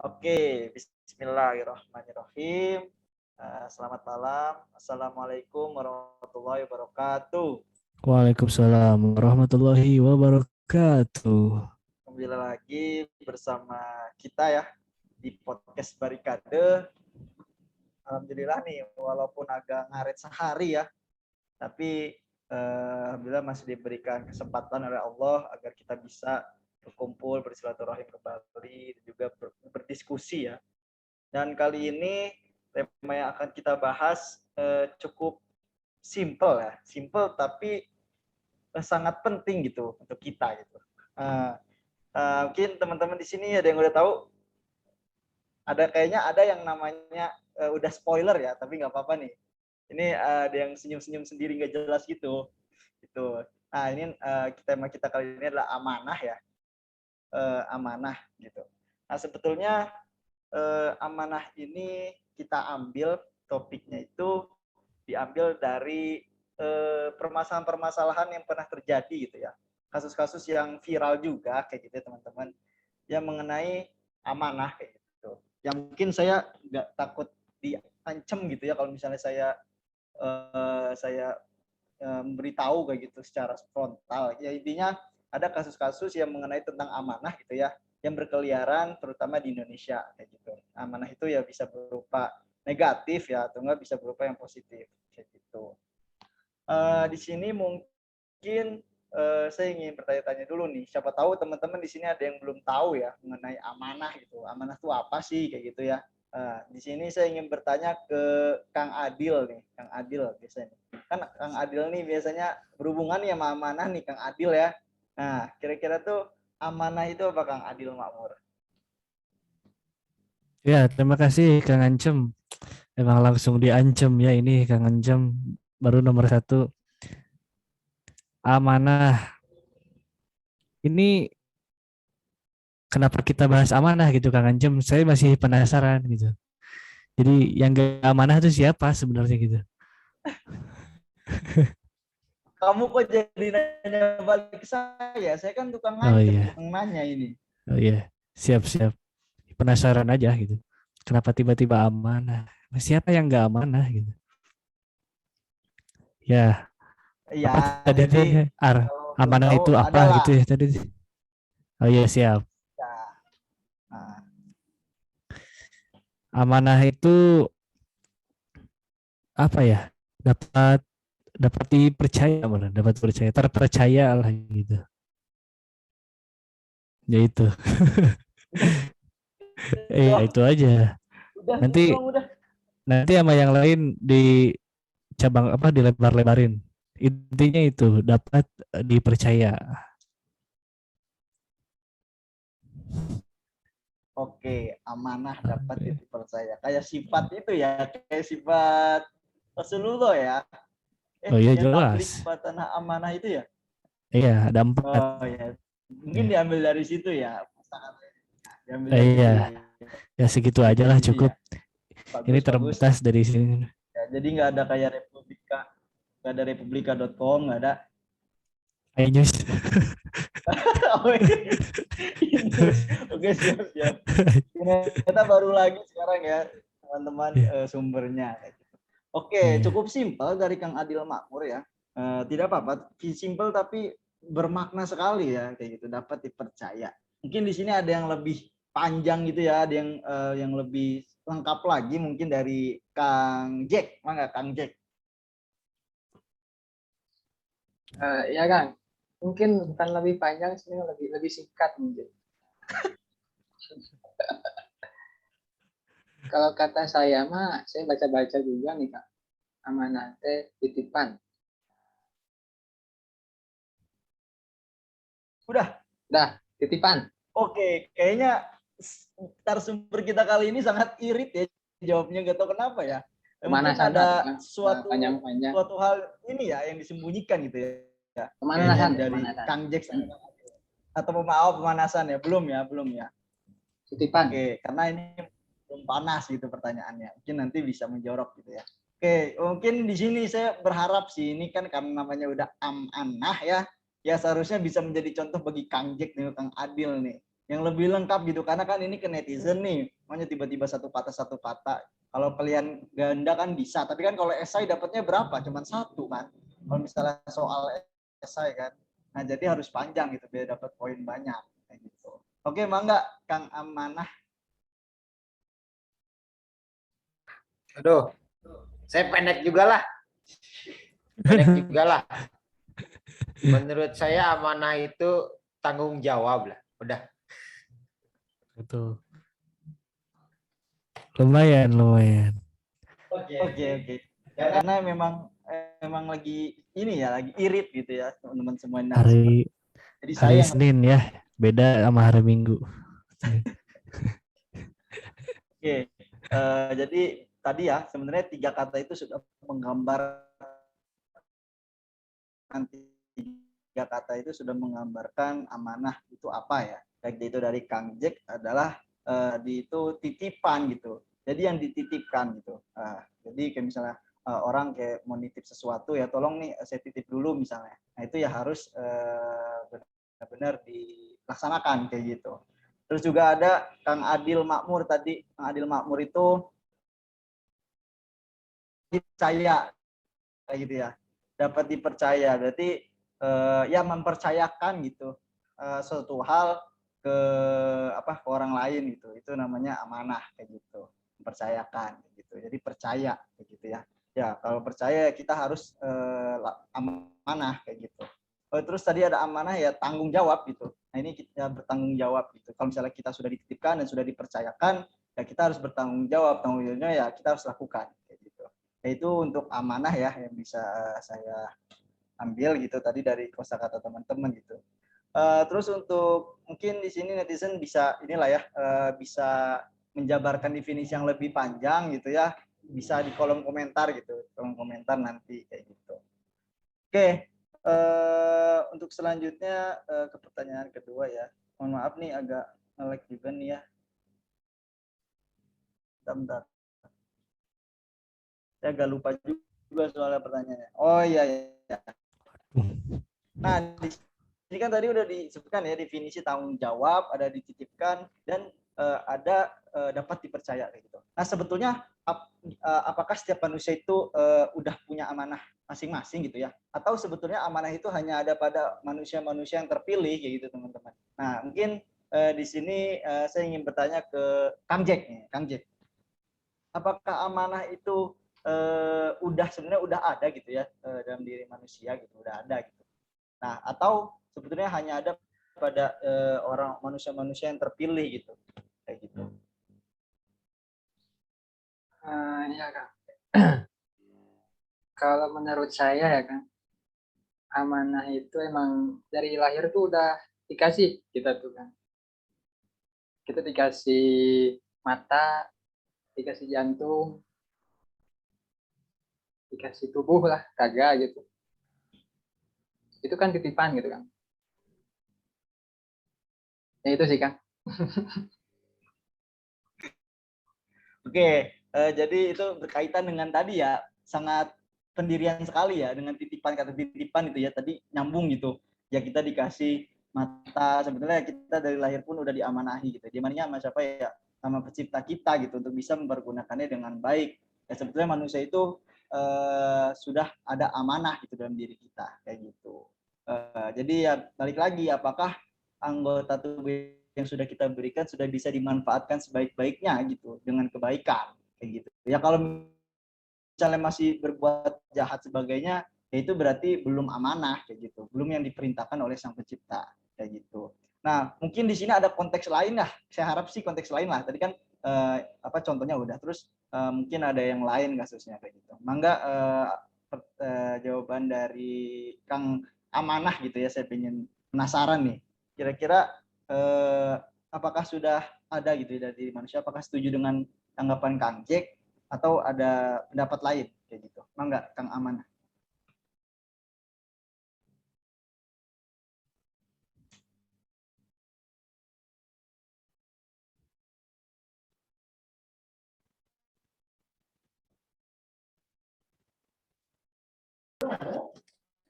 Oke, bismillahirrahmanirrahim. Selamat malam. Assalamualaikum warahmatullahi wabarakatuh. Waalaikumsalam warahmatullahi wabarakatuh. Kembali lagi bersama kita ya di podcast Barikade. Alhamdulillah nih, walaupun agak ngaret sehari ya, tapi alhamdulillah masih diberikan kesempatan oleh Allah agar kita bisa berkumpul, bersilaturahim kembali, dan juga berdiskusi ya. Dan kali ini tema yang akan kita bahas cukup simple ya, simple tapi sangat penting gitu untuk kita gitu. Mungkin teman-teman di sini ada yang udah tahu, kayaknya ada yang namanya udah spoiler ya, tapi nggak apa-apa nih. Ini ada yang senyum-senyum sendiri nggak jelas gitu. Gitu. Nah ini tema kita kali ini adalah amanah ya, amanah gitu. Nah sebetulnya amanah ini kita ambil topiknya itu diambil dari permasalahan-permasalahan yang pernah terjadi gitu ya. Kasus-kasus yang viral juga kayak gitu ya teman-teman. Yang mengenai amanah kayak gitu. Yang mungkin saya nggak takut diancam gitu ya kalau misalnya saya memberitahu kayak gitu secara frontal. Ya intinya ada kasus-kasus yang mengenai tentang amanah gitu ya, yang berkeliaran terutama di Indonesia kayak gitu. Amanah itu ya bisa berupa negatif ya atau enggak bisa berupa yang positif kayak gitu. Di sini mungkin saya ingin bertanya-tanya dulu nih. Siapa tahu teman-teman di sini ada yang belum tahu ya mengenai amanah gitu. Amanah itu apa sih kayak gitu ya. Di sini saya ingin bertanya ke Kang Adil nih, Kang Adil biasanya. Kan Kang Adil nih biasanya berhubungan ya sama amanah nih Kang Adil ya. Nah, kira-kira tuh amanah itu apa Kang Adil Makmur? Ya, terima kasih Kang Ancem. Emang langsung diancem ya ini Kang Ancem baru nomor satu amanah. Ini kenapa kita bahas amanah gitu Kang Ancem? Saya masih penasaran gitu. Jadi yang gak amanah itu siapa sebenarnya gitu? Kamu kok jadi nanya balik ke saya? Saya kan tukang Oh ngancem, iya, tukang nanya ini. oh iya, siap-siap. Penasaran aja gitu. Kenapa tiba-tiba amanah? Siapa yang gak amanah gitu? Ya, Iya, apa tadi jadi teh? kalau belum Amanah tahu itu apa adalah gitu ya tadi? Oh iya siap. ya. Nah, Amanah itu apa ya? Dapat dapat dipercaya, benar. Dapat percaya, terpercaya lah gitu. Ya itu. Ya dong, itu aja. udah Nanti gitu dong, udah. nanti sama yang lain di cabang apa dilebar-lebarin. Intinya itu dapat dipercaya. Oke, amanah dapat dipercaya. Kayak sifat itu ya, kayak sifat Rasulullah ya. Oh iya Yang tablik jelas. tanah amanah itu ya. Iya ada empat. Oh ya, mungkin Ya. diambil dari situ ya. Diambil dari Iya situ ya segitu ya, aja kayak lah gitu cukup. ya. Ini Bagus, bagus. terbatas dari sini. Ya, jadi nggak ada kayak Republika, nggak ada republika.com, nggak ada. News. Oh, oke, siap, siap. Ternyata baru lagi sekarang ya teman-teman Iya. sumbernya. Oke, Iya. cukup simpel dari Kang Adil Makmur ya. Tidak apa-apa, simpel tapi bermakna sekali ya kayak gitu, dapat dipercaya. Mungkin di sini ada yang lebih panjang gitu ya, ada yang lebih lengkap lagi mungkin dari Kang Jack, mana Kang Jack? Ya Kang, mungkin bukan lebih panjang sih, lebih lebih singkat mungkin. Kalau kata saya mah, saya baca-baca juga nih Kak, amanah teh titipan. Udah. Dah, titipan. Oke, kayaknya sumber kita kali ini sangat irit ya jawabnya, nggak tahu kenapa ya. Mungkin Pemanasan lah tuh ada Kang, panjang-panjang. suatu hal ini ya yang disembunyikan gitu ya. Kayaknya Pemanasan ya, dari pemanasan. Kang Jack atau maaf pemanasan ya, belum ya. Titipan. Oke, karena ini belum panas gitu pertanyaannya. Mungkin nanti bisa menjorok gitu ya. Oke, mungkin di sini saya berharap sih ini kan karena namanya udah amanah ya. ya seharusnya bisa menjadi contoh bagi Kang Jack nih, Kang Adil nih, yang lebih lengkap gitu, karena kan ini ke netizen nih, makanya tiba-tiba satu kata. Kalau kalian ganda kan bisa, tapi kan kalau esai dapatnya berapa? Cuman satu kan. Kalau misalnya soal esai kan, nah jadi harus panjang gitu biar dapat poin banyak kayak gitu. Oke, mangga Kang Amanah. Aduh, saya pendek juga lah. Menurut saya amanah itu tanggung jawab lah. Udah. Betul. Lumayan. Oke. Karena memang lagi ini ya, lagi irit gitu ya teman-teman semua. Nah, Hari jadi saya hari yang Senin ya, beda sama hari Minggu. oke. Jadi tadi ya sebenarnya 3 kata itu sudah menggambar, nanti 3 kata itu sudah menggambarkan amanah itu apa ya. Baik itu dari Kang Jack adalah itu titipan gitu. Jadi yang dititipkan gitu. Jadi kayak misalnya orang kayak mau nitip sesuatu ya, tolong nih saya titip dulu misalnya. Nah itu ya harus benar-benar dilaksanakan kayak gitu. Terus juga ada Kang Adil Makmur tadi. Kang Adil Makmur itu dipercaya kayak gitu ya. Dapat dipercaya. Berarti ya mempercayakan gitu suatu hal ke ke orang lain gitu. Itu namanya amanah kayak gitu. Mempercayakan kayak gitu. Jadi percaya kayak gitu ya. Ya, kalau percaya kita harus amanah kayak gitu. Terus tadi ada amanah ya tanggung jawab gitu. Nah, ini kita bertanggung jawab gitu. Kalau misalnya kita sudah dititipkan dan sudah dipercayakan, ya kita harus bertanggung jawab. Tanggung jawabnya ya kita harus lakukan kayak gitu. Itu untuk amanah ya yang bisa saya ambil gitu tadi dari kosakata teman-teman gitu. Terus untuk mungkin di sini netizen bisa inilah ya bisa menjabarkan definisi yang lebih panjang gitu ya, bisa di kolom komentar gitu, kolom komentar nanti kayak gitu. Oke, untuk selanjutnya ke pertanyaan kedua ya. Mohon maaf nih agak nge-lag juga nih ya. Bentar. Saya agak lupa juga soalnya pertanyaannya. Oh iya. Nah, di sini kan tadi udah disebutkan ya definisi tanggung jawab, ada dititipkan dan ada dapat dipercaya kayak gitu. Nah, sebetulnya apakah setiap manusia itu udah punya amanah masing-masing gitu ya? Atau sebetulnya amanah itu hanya ada pada manusia-manusia yang terpilih kayak gitu, teman-teman. Nah, mungkin di sini saya ingin bertanya ke Kang Jack nih, Kang Jack. Apakah amanah itu sebenarnya udah ada gitu ya dalam diri manusia gitu, udah ada gitu. Nah, atau sebetulnya hanya ada pada orang manusia-manusia yang terpilih gitu, kayak gitu. Ya kan. Kalau menurut saya ya kan, amanah itu emang dari lahir tuh udah dikasih kita tuh kan. Kita dikasih mata, dikasih jantung, dikasih tubuh lah, raga gitu. Itu kan titipan gitu kan. Ya itu sih Kang. Oke, jadi itu berkaitan dengan tadi ya, sangat pendirian sekali ya dengan titipan, kata titipan itu ya tadi nyambung gitu. Ya kita dikasih mata, sebetulnya kita dari lahir pun udah diamanahi gitu. Diamanahi sama siapa ya? Sama pencipta kita gitu untuk bisa mempergunakannya dengan baik. Ya sebetulnya manusia itu sudah ada amanah gitu dalam diri kita kayak gitu. Jadi ya balik lagi, apakah anggota tubuh yang sudah kita berikan sudah bisa dimanfaatkan sebaik-baiknya gitu dengan kebaikan kayak gitu. Ya kalau misalnya masih berbuat jahat sebagainya, ya itu berarti belum amanah kayak gitu, belum yang diperintahkan oleh Sang Pencipta kayak gitu. Nah, mungkin di sini ada konteks lain lah. Saya harap sih konteks lain lah. Tadi kan contohnya udah, terus mungkin ada yang lain kasusnya kayak gitu. Mangga jawaban dari Kang Amanah gitu ya, saya pengen penasaran nih. Kira-kira apakah sudah ada gitu dari manusia, apakah setuju dengan tanggapan Kang Jack atau ada pendapat lain kayak gitu? Mangga Kang Amanah.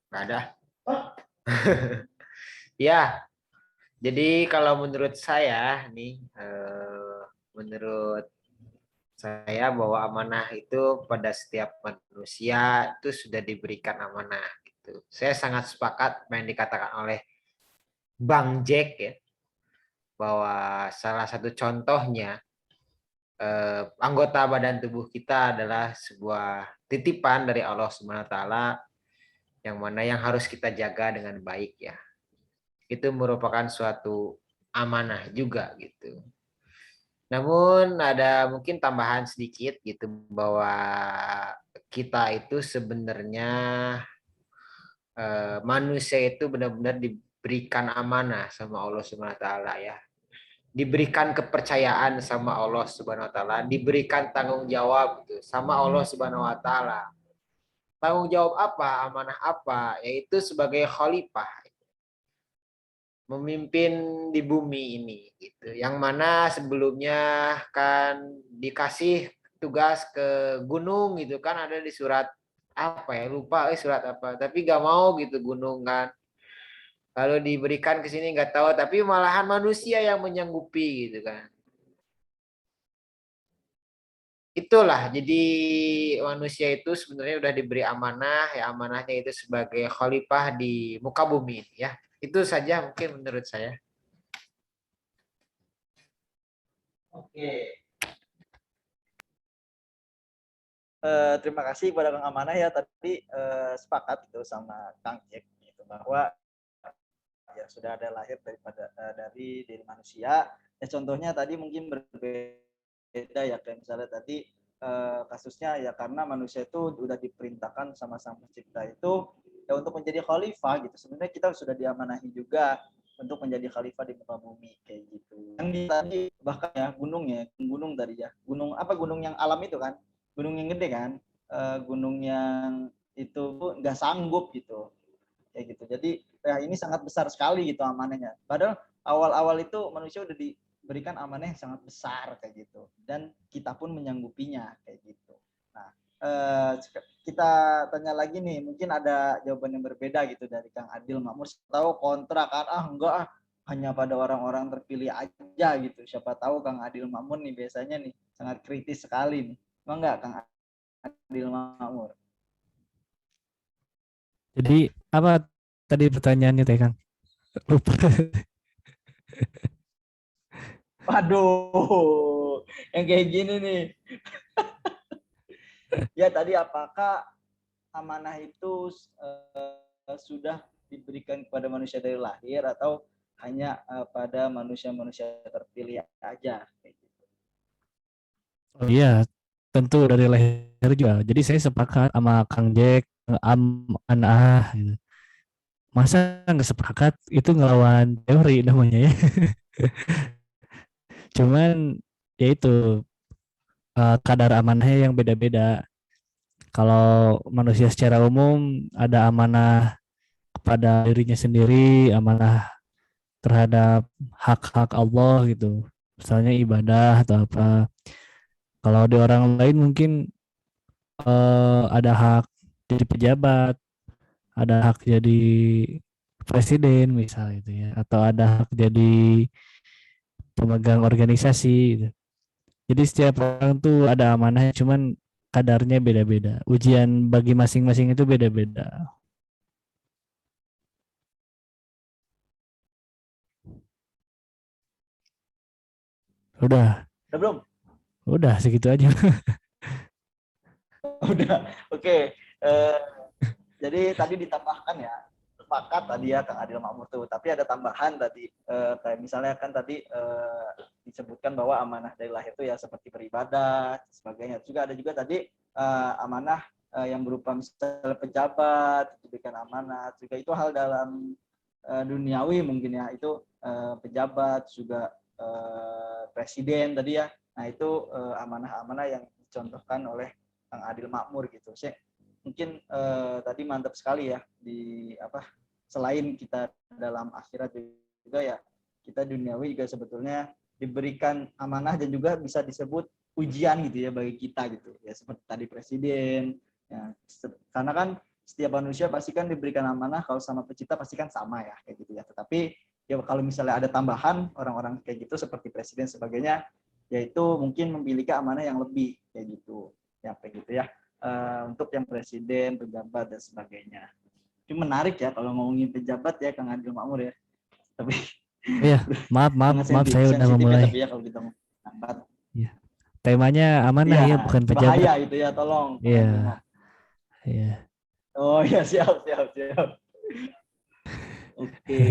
Nggak ada. Ya, jadi kalau menurut saya nih, menurut saya bahwa amanah itu pada setiap manusia itu sudah diberikan amanah gitu. Saya sangat sepakat apa yang dikatakan oleh Bang Jack ya, bahwa salah satu contohnya anggota badan tubuh kita adalah sebuah titipan dari Allah Subhanahu wa taala yang mana yang harus kita jaga dengan baik ya. Itu merupakan suatu amanah juga gitu. Namun ada mungkin tambahan sedikit gitu bahwa kita itu sebenarnya manusia itu benar-benar diberikan amanah sama Allah Subhanahu wa taala ya. Diberikan kepercayaan sama Allah Subhanahu wa taala, diberikan tanggung jawab gitu sama Allah Subhanahu wa taala. Tanggung jawab apa, amanah apa? Yaitu sebagai khalifah memimpin di bumi ini gitu. Yang mana sebelumnya kan dikasih tugas ke gunung gitu kan, ada di surat apa ya, lupa surat apa, tapi gak mau gitu gunung kan. Kalau diberikan ke sini nggak tahu, tapi malahan manusia yang menyanggupi gitu kan. Itulah, jadi manusia itu sebenarnya udah diberi amanah, ya amanahnya itu sebagai khalifah di muka bumi ini ya. Itu saja mungkin menurut saya. Oke. Terima kasih kepada Kang Amanah ya, tadi sepakat itu sama Kang Jack gitu, bahwa ya sudah ada lahir dari diri manusia. Ya contohnya tadi mungkin berbeda ya, kayak misalnya tadi kasusnya ya karena manusia itu udah diperintahkan sama Sang Pencipta itu ya untuk menjadi khalifah gitu. Sebenarnya kita sudah diamanahi juga untuk menjadi khalifah di muka bumi kayak gitu. Yang tadi bahkan ya gunung tadi ya. Gunung apa, gunung yang alam itu kan? Gunung yang gede kan? Gunung yang itu nggak sanggup gitu kayak gitu. Jadi ya ini sangat besar sekali gitu amanahnya. Padahal awal-awal itu manusia udah diberikan amanah yang sangat besar kayak gitu. Dan kita pun menyanggupinya kayak gitu. Nah, kita tanya lagi nih, mungkin ada jawaban yang berbeda gitu dari Kang Adil Makmur. Tahu kontra kan, enggak hanya pada orang-orang terpilih aja gitu. Siapa tahu Kang Adil Makmur nih biasanya nih sangat kritis sekali nih. Emang enggak Kang Adil Makmur? Jadi apa tadi pertanyaannya teh Kang? Lupa. Waduh, yang kayak gini nih. Ya tadi apakah amanah itu sudah diberikan kepada manusia dari lahir atau hanya pada manusia-manusia terpilih aja? Oh iya, tentu dari lahir juga. Jadi saya sepakat sama Kang Jack, Anah gitu. Masa nggak sepakat, itu ngelawan teori namanya ya. Cuman ya itu kadar amanahnya yang beda-beda. Kalau manusia secara umum ada amanah kepada dirinya sendiri, amanah terhadap hak-hak Allah gitu. Misalnya ibadah atau apa. Kalau di orang lain mungkin ada hak jadi pejabat, ada hak jadi presiden misal itu ya, atau ada hak jadi pemegang organisasi gitu. Jadi setiap orang tuh ada amanahnya, cuman kadarnya beda-beda. Ujian bagi masing-masing itu beda-beda. Udah, Udah belum? udah segitu aja. Udah. Oke. Jadi tadi ditambahkan ya, sepakat tadi ya Kang Adil Makmur tuh. Tapi ada tambahan tadi, kayak misalnya kan tadi disebutkan bahwa amanah dari lahir itu ya seperti beribadah, sebagainya. Juga ada juga tadi amanah yang berupa misalnya pejabat, diberikan amanah. Juga itu hal dalam duniawi mungkin ya, itu pejabat juga presiden tadi ya. Nah itu amanah-amanah yang dicontohkan oleh Kang Adil Makmur gitu. Mungkin tadi mantap sekali ya di apa, selain kita dalam akhirat juga ya kita duniawi juga sebetulnya diberikan amanah dan juga bisa disebut ujian gitu ya bagi kita gitu ya, seperti tadi presiden ya, karena kan setiap manusia pasti kan diberikan amanah, kalau sama pencipta pasti kan sama ya kayak gitu ya. Tetapi ya kalau misalnya ada tambahan orang-orang kayak gitu seperti presiden sebagainya, yaitu mungkin memiliki amanah yang lebih kayak gitu ya, kayak gitu ya. Untuk yang presiden, pejabat dan sebagainya. Itu menarik ya kalau ngomongin pejabat ya Kang Adil Makmur ya. Tapi Iya, maaf saya udah sensitif ya, memulai. tapi ya kalau kita ngomongin pejabat. Iya. Temanya amanah Iya, ya, bukan pejabat. bahaya itu ya, tolong Kang Adil Iya, Makmur. iya. Oh ya, siap. Oke.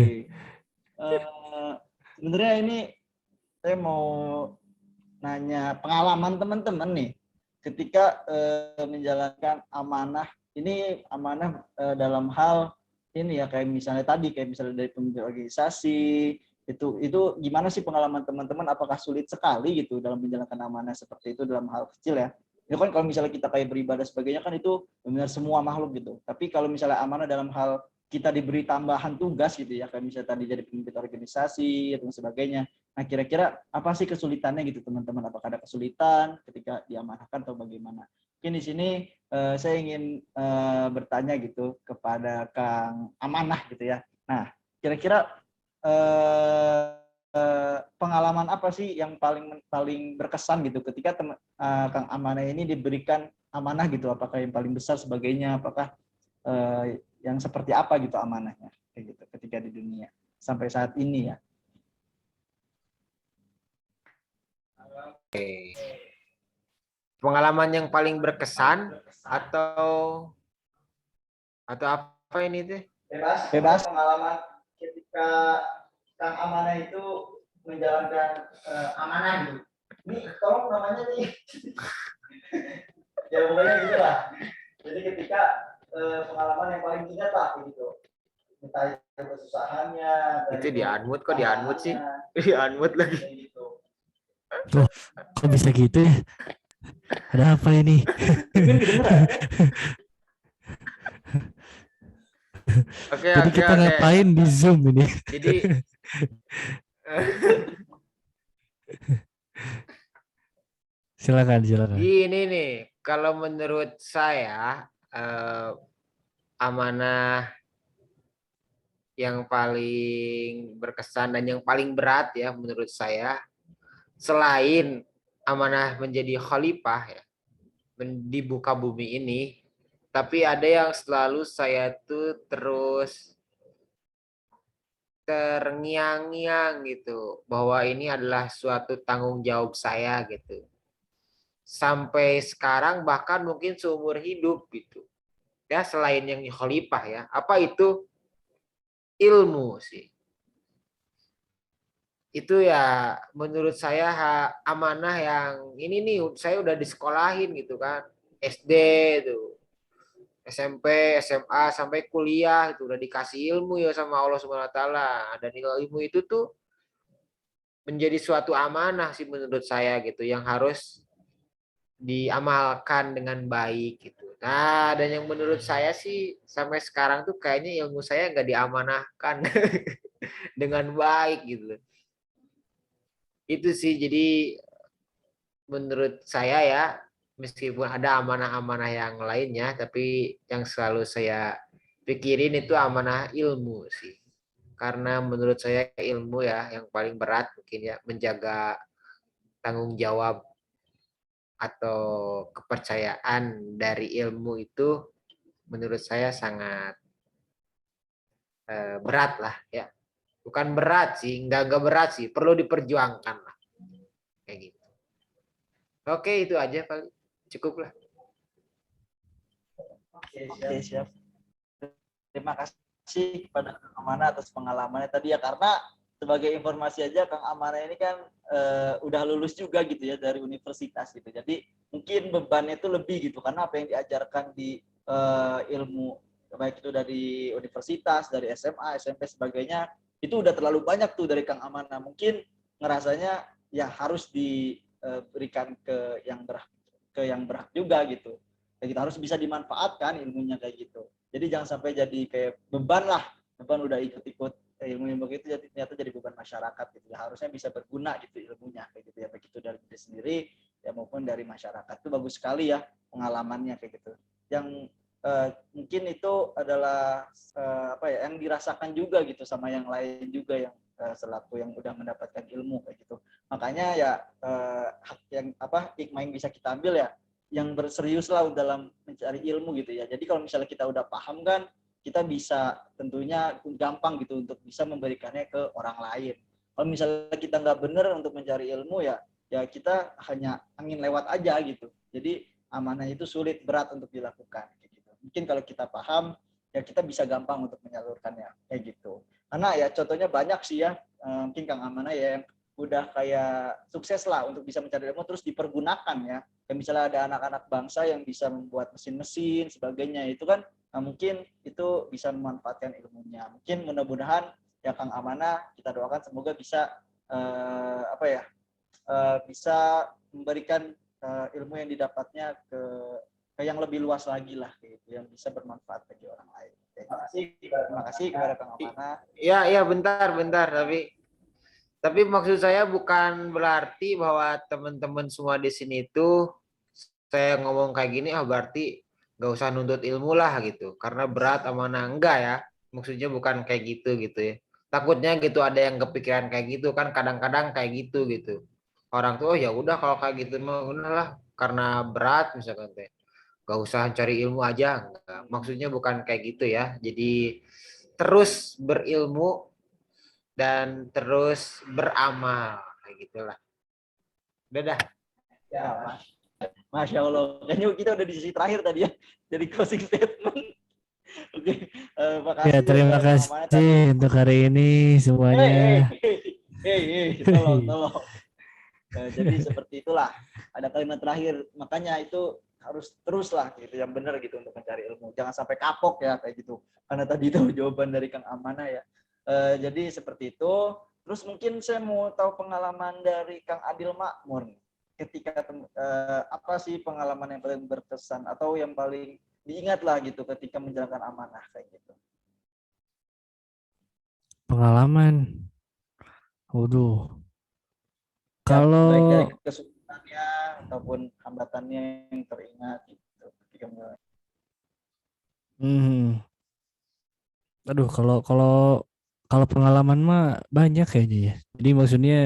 Sebenarnya ini saya mau nanya pengalaman teman-teman nih ketika menjalankan amanah. Ini amanah dalam hal ini ya, kayak misalnya dari pemimpin organisasi, itu gimana sih pengalaman teman-teman? Apakah sulit sekali gitu dalam menjalankan amanah seperti itu dalam hal kecil ya? Itu kan kalau misalnya kita kayak beribadah sebagainya kan itu benar semua makhluk gitu. Tapi kalau misalnya amanah dalam hal kita diberi tambahan tugas gitu ya, kayak misalnya tadi jadi pemimpin organisasi dan sebagainya. Nah, kira-kira apa sih kesulitannya gitu teman-teman? Apakah ada kesulitan ketika diamanahkan atau bagaimana? Mungkin di sini saya ingin bertanya gitu kepada Kang Amanah gitu ya. Nah, kira-kira pengalaman apa sih yang paling berkesan gitu ketika Kang Amanah ini diberikan amanah gitu? Apakah yang paling besar sebagainya? Apakah yang seperti apa gitu amanahnya kayak gitu ketika di dunia sampai saat ini ya? Oke. Pengalaman yang paling berkesan atau apa ini teh? Bebas pengalaman ketika Kang Amanah itu menjalankan amanah gitu. Ini tolong namanya nih. Ya pokoknya gitu lah. Jadi ketika pengalaman yang paling ingat lah gitu. Entah itu kesusahannya. Itu di unmute kok, di unmute sih. Di unmute lagi. Gitu. Loh, kok bisa gitu ya? Ada apa ini? Mungkin kedengeran. Oke. Jadi kita ngapain di Zoom ini? Jadi Silakan. ini nih, kalau menurut saya amanah yang paling berkesan dan yang paling berat ya menurut saya, selain amanah menjadi khalifah ya di muka bumi ini, tapi ada yang selalu saya tuh terus terngiang-ngiang gitu, bahwa ini adalah suatu tanggung jawab saya gitu. Sampai sekarang bahkan mungkin seumur hidup gitu. Ya selain yang khalifah ya, apa itu? Ilmu sih. Itu ya menurut saya amanah yang ini nih, saya udah disekolahin gitu kan. SD tuh, SMP, SMA sampai kuliah itu udah dikasih ilmu ya sama Allah Subhanahu wa taala. Dan ilmu itu tuh menjadi suatu amanah sih menurut saya gitu, yang harus diamalkan dengan baik gitu. Nah, dan yang menurut saya sih sampai sekarang tuh kayaknya ilmu saya nggak diamanahkan dengan baik gitu. Itu sih, jadi menurut saya ya, meskipun ada amanah-amanah yang lainnya, tapi yang selalu saya pikirin itu amanah ilmu sih. Karena menurut saya ilmu ya yang paling berat mungkin ya, menjaga tanggung jawab atau kepercayaan dari ilmu itu menurut saya sangat berat lah ya. Bukan berat sih, nggak berat sih, perlu diperjuangkan lah. Kayak gitu. Oke, itu aja paling. Cukup lah. Oke, siap. Terima kasih kepada Kang Amanah atas pengalamannya tadi ya, karena sebagai informasi aja Kang Amanah ini kan udah lulus juga gitu ya dari universitas gitu. Jadi mungkin bebannya itu lebih gitu karena apa yang diajarkan di ilmu baik itu dari universitas, dari SMA, SMP sebagainya itu udah terlalu banyak tuh dari Kang Amanah. Mungkin ngerasanya ya harus diberikan ke yang berhak juga gitu. Kayak gitu harus bisa dimanfaatkan ilmunya kayak gitu. Jadi jangan sampai jadi kayak beban udah ikut-ikut ilmu begitu jadi ternyata jadi beban masyarakat gitu ya. Harusnya bisa berguna gitu ilmunya kayak gitu ya, baik itu dari diri sendiri ya maupun dari masyarakat. Itu bagus sekali ya pengalamannya kayak gitu. Yang mungkin itu adalah apa ya, yang dirasakan juga gitu sama yang lain juga yang selaku yang udah mendapatkan ilmu kayak gitu. Makanya ya yang apa hikmah yang bisa kita ambil ya yang berserius lah dalam mencari ilmu gitu ya. Jadi kalau misalnya kita udah paham kan, kita bisa tentunya gampang gitu untuk bisa memberikannya ke orang lain. Kalau misalnya kita nggak benar untuk mencari ilmu ya kita hanya angin lewat aja gitu. Jadi amanah itu sulit, berat untuk dilakukan kayak gitu. Mungkin kalau kita paham ya kita bisa gampang untuk menyalurkannya kayak gitu. Karena ya contohnya banyak sih ya, mungkin Kang Amanah ya yang udah kayak sukses lah untuk bisa mencari ilmu terus dipergunakan ya. Kayak misalnya ada anak-anak bangsa yang bisa membuat mesin-mesin sebagainya, itu kan mungkin itu bisa memanfaatkan ilmunya. Mungkin mudah-mudahan ya Kang Amanah kita doakan semoga bisa apa ya bisa memberikan ilmu yang didapatnya ke yang lebih luas lagi lah gitu, yang bisa bermanfaat bagi orang lain. Terima kasih kepada Kang Amanah. Iya bentar tapi maksud saya bukan berarti bahwa teman-teman semua di sini itu saya ngomong kayak gini berarti nggak usah nuntut ilmu lah gitu karena berat amanah, enggak ya, maksudnya bukan kayak gitu ya. Takutnya gitu ada yang kepikiran kayak gitu kan, kadang-kadang kayak gitu orang tuh ya udah kalau kayak gitu mah udahlah karena berat misalkan teh gak usah cari ilmu aja. Enggak. Maksudnya bukan kayak gitu ya. Jadi terus berilmu dan terus beramal kayak gitulah. Udah dah. Ya, Masya Allah. Kayaknya kita udah di sisi terakhir tadi ya. Jadi closing statement. Oke, makasih Ya, terima Kang Amanah tadi. kasih untuk hari ini semuanya. Tolong. Jadi seperti itulah. Ada kalimat terakhir. Makanya itu harus terus lah gitu, yang benar gitu untuk mencari ilmu. Jangan sampai kapok ya kayak gitu. Karena tadi itu jawaban dari Kang Amanah ya. Jadi seperti itu. Terus mungkin saya mau tahu pengalaman dari Kang Adil Makmur. Ketika apa sih pengalaman yang paling berkesan atau yang paling diingat lah gitu ketika menjalankan amanah kayak gitu. Pengalaman. Waduh. Ya, baik dari Kalau kesulitannya ataupun hambatannya yang teringat gitu ketika menjalankan. aduh kalau kalau kalau pengalaman mah banyak kayaknya ya. Jadi maksudnya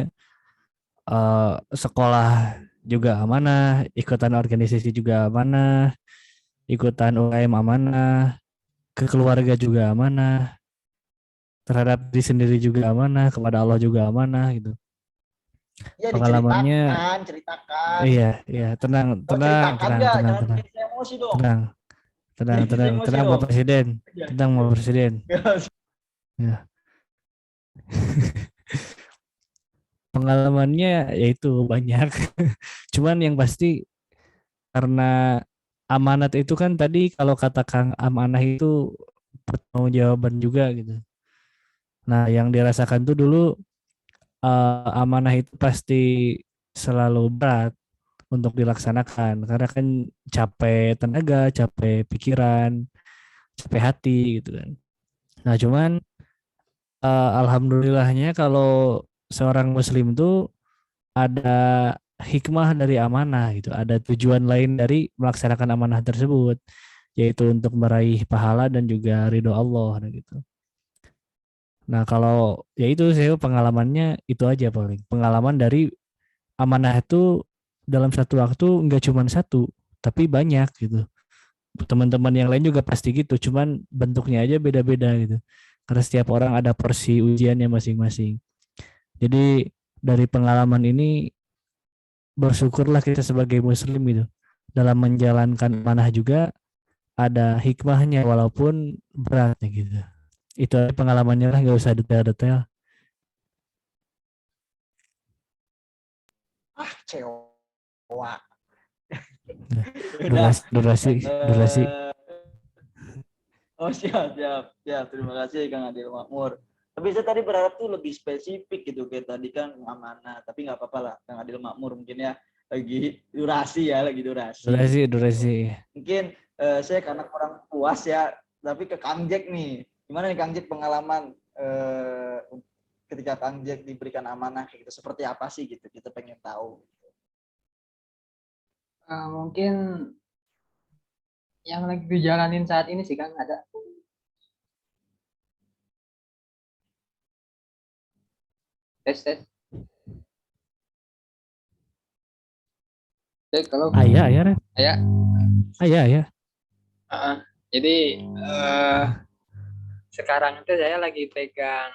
sekolah juga amanah, ikutan organisasi juga amanah, ikutan UKM amanah, ke keluarga juga amanah, terhadap diri sendiri juga amanah, kepada Allah juga amanah gitu. Ya Pengalamannya, ceritakan. iya, iya, tenang, Oh, tenang, ceritakan tenang, nggak? tenang, Jangan tenang, bikin saya emosi dong. tenang, tenang, Jangan bikin saya tenang, emosi tenang, Pak dong. Presiden, Ya. tenang, Pak Presiden. Ya. Pengalamannya yaitu banyak. Cuman yang pasti karena amanat itu kan tadi kalau kata Kang amanah itu pertanggungjawaban juga gitu. Nah, yang dirasakan tuh dulu amanah itu pasti selalu berat untuk dilaksanakan karena kan capek tenaga, capek pikiran, capek hati gitu kan. Nah, cuman alhamdulillahnya kalau seorang muslim tuh ada hikmah dari amanah gitu, ada tujuan lain dari melaksanakan amanah tersebut, yaitu untuk meraih pahala dan juga ridho Allah gitu. Nah, kalau ya itu saya pengalamannya itu aja paling. Pengalaman dari amanah itu dalam satu waktu nggak cuma satu, tapi banyak gitu. Teman-teman yang lain juga pasti gitu, cuman bentuknya aja beda-beda gitu. Karena setiap orang ada porsi ujiannya masing-masing. Jadi dari pengalaman ini bersyukurlah kita sebagai muslim gitu. Dalam menjalankan amanah juga ada hikmahnya walaupun beratnya gitu. Itu aja pengalamannya lah, nggak usah detail-detail. Kecewa. Nah, Udah. durasi. Oh siap. Terima kasih Kang Adil Makmur. Tapi saya tadi berharap tuh lebih spesifik gitu, kayak tadi kan amanah. Tapi nggak apa-apa lah, Kang Adil Makmur mungkin ya lagi durasi. Durasi. Mungkin saya karena kurang puas ya, tapi ke Kang Jack nih. Gimana nih Kang Jack pengalaman ketika Kang Jack diberikan amanah kayak gitu, seperti apa sih gitu? Kita pengen tahu. Mungkin yang lagi dijalanin saat ini sih Kang ada. Tes tes. Jadi kalau Ayah, Ren. ya, Ayah. jadi sekarang itu saya lagi pegang,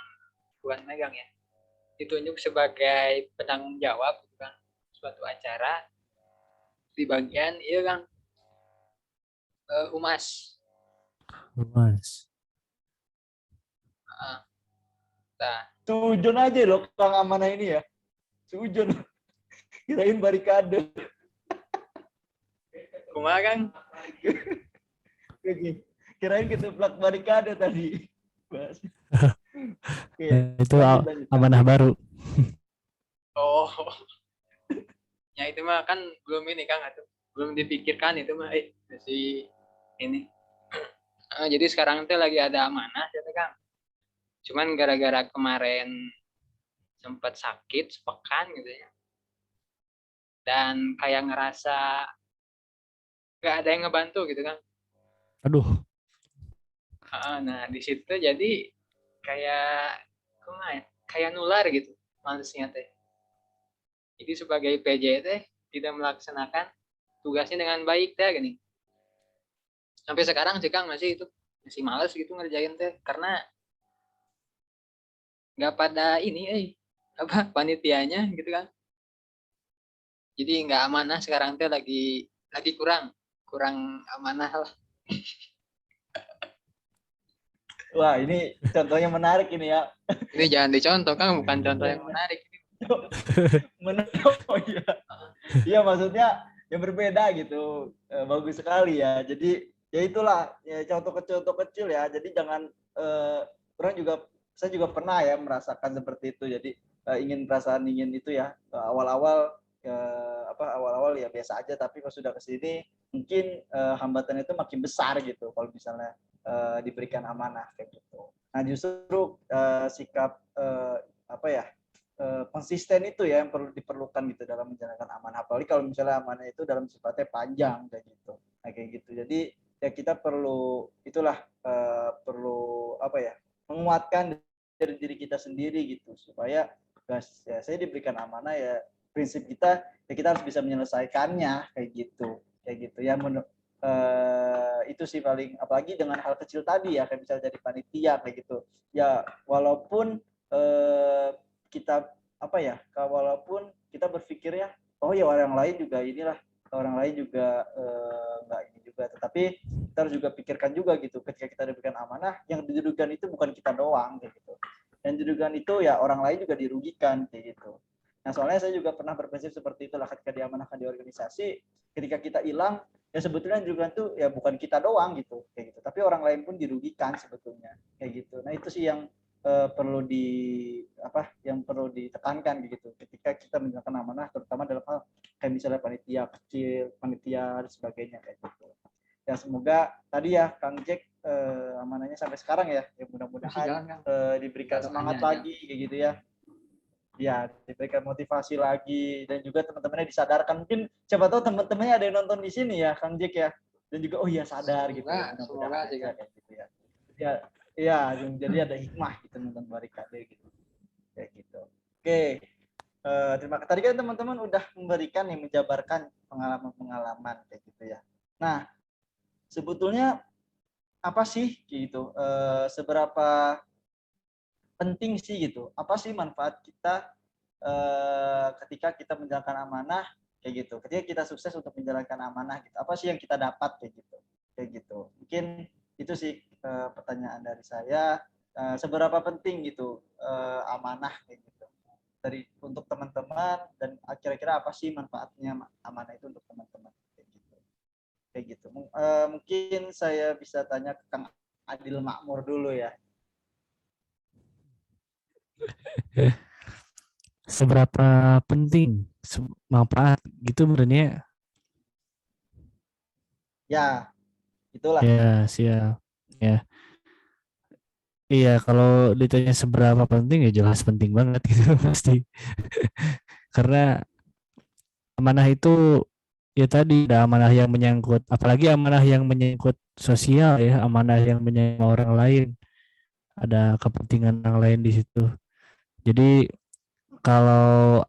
bukan megang ya, ditunjuk sebagai penanggung jawab kan suatu acara di bagian iya Kang, humas. Mas. Nah, Sujon aja loh Kang Amanah ini ya. Sujon. Kirain barikade. kumaha Kang? Kirain ketuplak barikade tadi. Bahas. Oke, Itu lanjut, Kang. amanah baru. Oh, ya itu mah kan belum ini Kang, atau belum dipikirkan itu mah masih ini. Jadi sekarang tuh lagi ada amanah ya Kang. Cuman gara-gara kemarin sempat sakit sepekan gitu ya. Dan kayak ngerasa gak ada yang ngebantu gitu kan. Aduh, Nah di situ jadi kayak kayak nular gitu malesnya teh. Jadi sebagai PJ teh tidak melaksanakan tugasnya dengan baik teh gini. Sampai sekarang sih Kang masih males gitu ngerjain teh karena nggak pada ini apa panitianya gitu kan. Jadi nggak amanah sekarang teh lagi kurang amanah lah. Wah, ini contohnya menarik ini ya. Ini jangan dicontoh Kang, bukan contoh yang menarik. Oh iya. Iya, maksudnya yang berbeda gitu. Bagus sekali ya. Jadi ya itulah ya, contoh kecil ya. Jadi jangan saya juga pernah ya merasakan seperti itu. Jadi ingin itu ya awal-awal awal-awal ya biasa aja, tapi kalau sudah kesini mungkin hambatan itu makin besar gitu kalau misalnya diberikan amanah kayak gitu. Nah justru sikap konsisten itu ya yang perlu diperlukan gitu dalam menjalankan amanah. Apalagi kalau misalnya amanah itu dalam sifatnya panjang kayak gitu. Nah kayak gitu. Jadi ya kita perlu menguatkan dari diri kita sendiri gitu supaya ya saya diberikan amanah ya prinsip kita ya kita harus bisa menyelesaikannya kayak gitu ya itu sih paling, apalagi dengan hal kecil tadi ya kayak misalnya jadi panitia kayak gitu ya walaupun kita walaupun kita berpikir ya oh ya orang lain juga nggak ini juga, tetapi kita harus juga pikirkan juga gitu ketika kita diberikan amanah yang dirugikan itu bukan kita doang kayak gitu, yang dirugikan itu ya orang lain juga dirugikan kayak gitu. Nah soalnya saya juga pernah berprinsip seperti itulah ketika diamanahkan di organisasi, ketika kita hilang ya sebetulnya dirugikan itu ya bukan kita doang gitu kayak gitu, tapi orang lain pun dirugikan sebetulnya kayak gitu. Nah itu sih yang perlu ditekankan gitu ketika kita menjalankan amanah, terutama dalam hal kayak misalnya panitia kecil, panitia dan sebagainya kayak gitu. Ya semoga tadi ya Kang Jack amanahnya sampai sekarang ya mudah-mudahan diberikan semangat lagi kayak gitu ya. Ya, diberikan motivasi lagi dan juga teman-temannya disadarkan. Mungkin siapa tahu teman-temannya ada yang nonton di sini ya, Kang Jack ya. Dan juga oh iya sadar gitu ya. Semoga sih Kang. Gitu ya. Ya, jadi ada hikmah gitu nonton barikade gitu. Kayak gitu. Oke. Terima kasih. Tadi kan teman-teman udah memberikan yang menjabarkan pengalaman-pengalaman kayak gitu ya. Nah, sebetulnya apa sih gitu? Seberapa penting sih gitu? Apa sih manfaat kita ketika kita menjalankan amanah kayak gitu? Ketika kita sukses untuk menjalankan amanah gitu, apa sih yang kita dapat kayak gitu? Kayak gitu. Mungkin itu sih pertanyaan dari saya. Seberapa penting gitu amanah kayak gitu untuk teman-teman, dan kira-kira apa sih manfaatnya amanah itu untuk teman-teman kayak gitu. Mungkin saya bisa tanya ke Kang Adil Makmur dulu ya. Seberapa penting manfaat gitu sebenarnya? Ya, itulah. Ya, siap. Ya. Iya, kalau ditanya seberapa penting ya jelas penting banget gitu pasti. Karena amanah itu ya tadi ada amanah yang menyangkut, apalagi amanah yang menyangkut sosial ya, amanah yang menyangkut orang lain, ada kepentingan orang lain di situ. Jadi kalau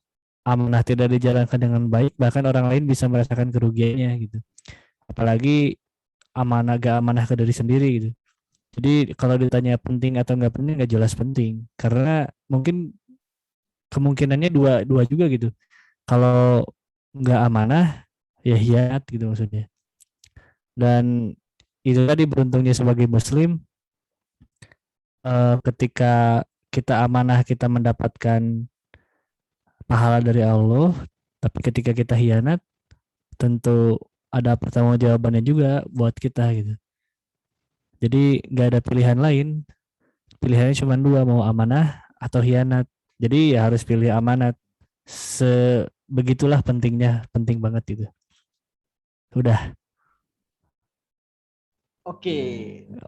amanah tidak dijalankan dengan baik, bahkan orang lain bisa merasakan kerugiannya gitu. Apalagi amanah gak amanah ke diri sendiri gitu. Jadi kalau ditanya penting atau nggak penting, nggak jelas penting, karena mungkin kemungkinannya dua dua juga gitu. Kalau nggak amanah ya hianat gitu maksudnya. Dan itu tadi beruntungnya sebagai muslim, ketika kita amanah kita mendapatkan pahala dari Allah, tapi ketika kita hianat tentu ada pertanggungjawabannya juga buat kita gitu. Jadi nggak ada pilihan lain, pilihannya cuma dua, mau amanah atau hianat. Jadi ya harus pilih amanat. Sebegitulah pentingnya, penting banget itu. Udah. Oke,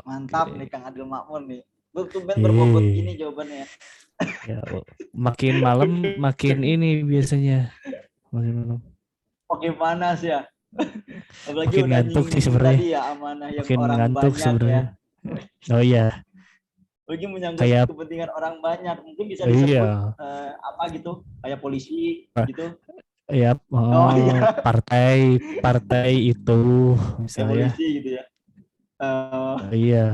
mantap Oke. nih Kang Adil Makmur nih. Tumben berbobot gini jawabannya. Ya, makin malam makin ini biasanya. Makin malam. Makin panas ya. Apalagi Makin udah ngantuk sih nyinggung sebenarnya. tadi ya amanah yang Makin orang ngantuk banyak ya. sebenarnya. Oh iya, Lagi menyangkut kayak kepentingan orang banyak. Mungkin bisa disebut iya, apa gitu, kayak polisi gitu. ya Oh iya, partai partai itu kayak misalnya. polisi gitu ya. Eh, Iya,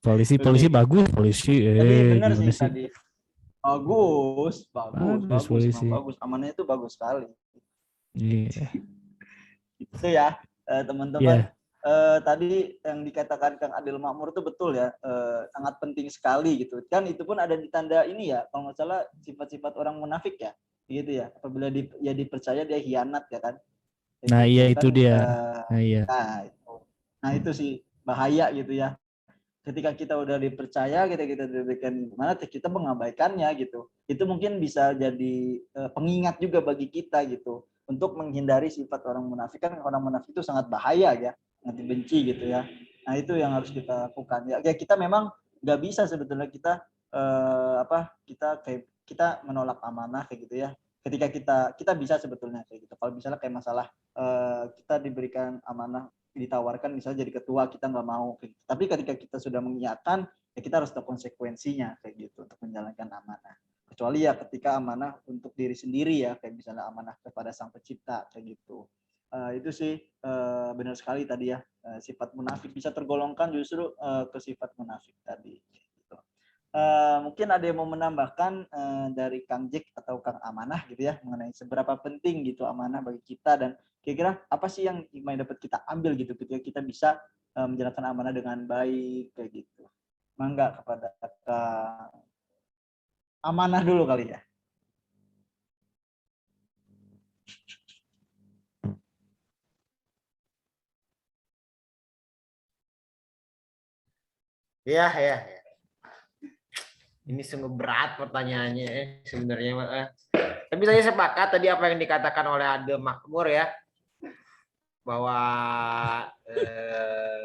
polisi polisi Oke. bagus polisi. Tapi benar Gimana sih sih? tadi. Bagus, bagus, Bagus bagus, emang polisi. bagus. Amanahnya itu bagus sekali. Iya, Itu ya, teman-teman. iya. Tadi yang dikatakan Kang Adil Makmur itu betul ya, sangat penting sekali gitu. Kan itu pun ada di tanda ini ya, kalau nggak salah sifat-sifat orang munafik ya, gitu ya. Apabila ya dipercaya dia hianat ya kan, kayak Nah gitu iya itu kan. dia. Nah iya. Nah itu sih bahaya gitu ya. Ketika kita udah dipercaya, kita diberikan mana, kita mengabaikannya gitu. Itu mungkin bisa jadi pengingat juga bagi kita gitu, untuk menghindari sifat orang munafik. Kan orang munafik itu sangat bahaya ya, sangat dibenci gitu ya. Nah itu yang harus kita lakukan ya. Kita memang nggak bisa sebetulnya kita kita menolak amanah kayak gitu ya. Ketika kita bisa sebetulnya kayak gitu. Kalau misalnya kayak masalah kita diberikan amanah, ditawarkan misalnya jadi ketua, kita nggak mau kayak gitu. Tapi ketika kita sudah mengiyakan, ya kita harus tahu konsekuensinya kayak gitu untuk menjalankan amanah. Kecuali ya ketika amanah untuk diri sendiri ya, kayak misalnya amanah kepada sang pencipta kayak gitu. Itu sih benar sekali tadi ya, sifat munafik bisa tergolongkan justru ke sifat munafik tadi. Gitu. Mungkin ada yang mau menambahkan dari Kang Jack atau Kang Amanah gitu ya, mengenai seberapa penting gitu amanah bagi kita, dan kira-kira apa sih yang dapat kita ambil gitu ketika kita bisa menjalankan amanah dengan baik kayak gitu. Mangga kepada Kang Amanah dulu kali ya. Ya, ya, ya. Ini sungguh berat pertanyaannya sebenarnya. Tapi saya sepakat tadi apa yang dikatakan oleh Adil Makmur ya, bahwa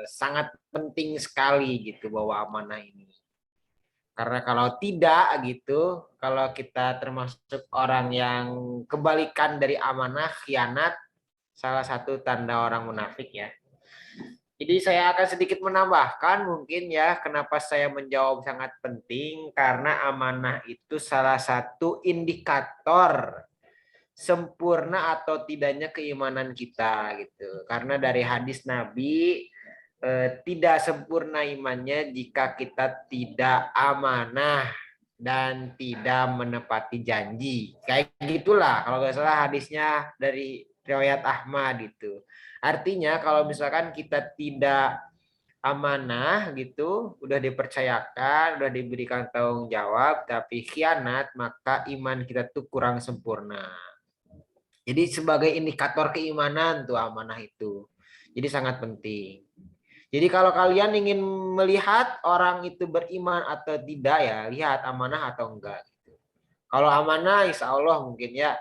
sangat penting sekali gitu bahwa amanah ini. Karena kalau tidak gitu, kalau kita termasuk orang yang kebalikan dari amanah, khianat, salah satu tanda orang munafik ya. Jadi saya akan sedikit menambahkan mungkin ya, kenapa saya menjawab sangat penting, karena amanah itu salah satu indikator sempurna atau tidaknya keimanan kita gitu. Karena dari hadis Nabi, tidak sempurna imannya jika kita tidak amanah dan tidak menepati janji. Kayak gitulah kalau nggak salah hadisnya dari riwayat Ahmad itu. Artinya kalau misalkan kita tidak amanah gitu, udah dipercayakan, udah diberikan tanggung jawab, tapi khianat, maka iman kita tuh kurang sempurna. Jadi sebagai indikator keimanan tuh amanah itu. Jadi sangat penting. Jadi kalau kalian ingin melihat orang itu beriman atau tidak ya, lihat amanah atau enggak. Kalau amanah insya Allah mungkin ya,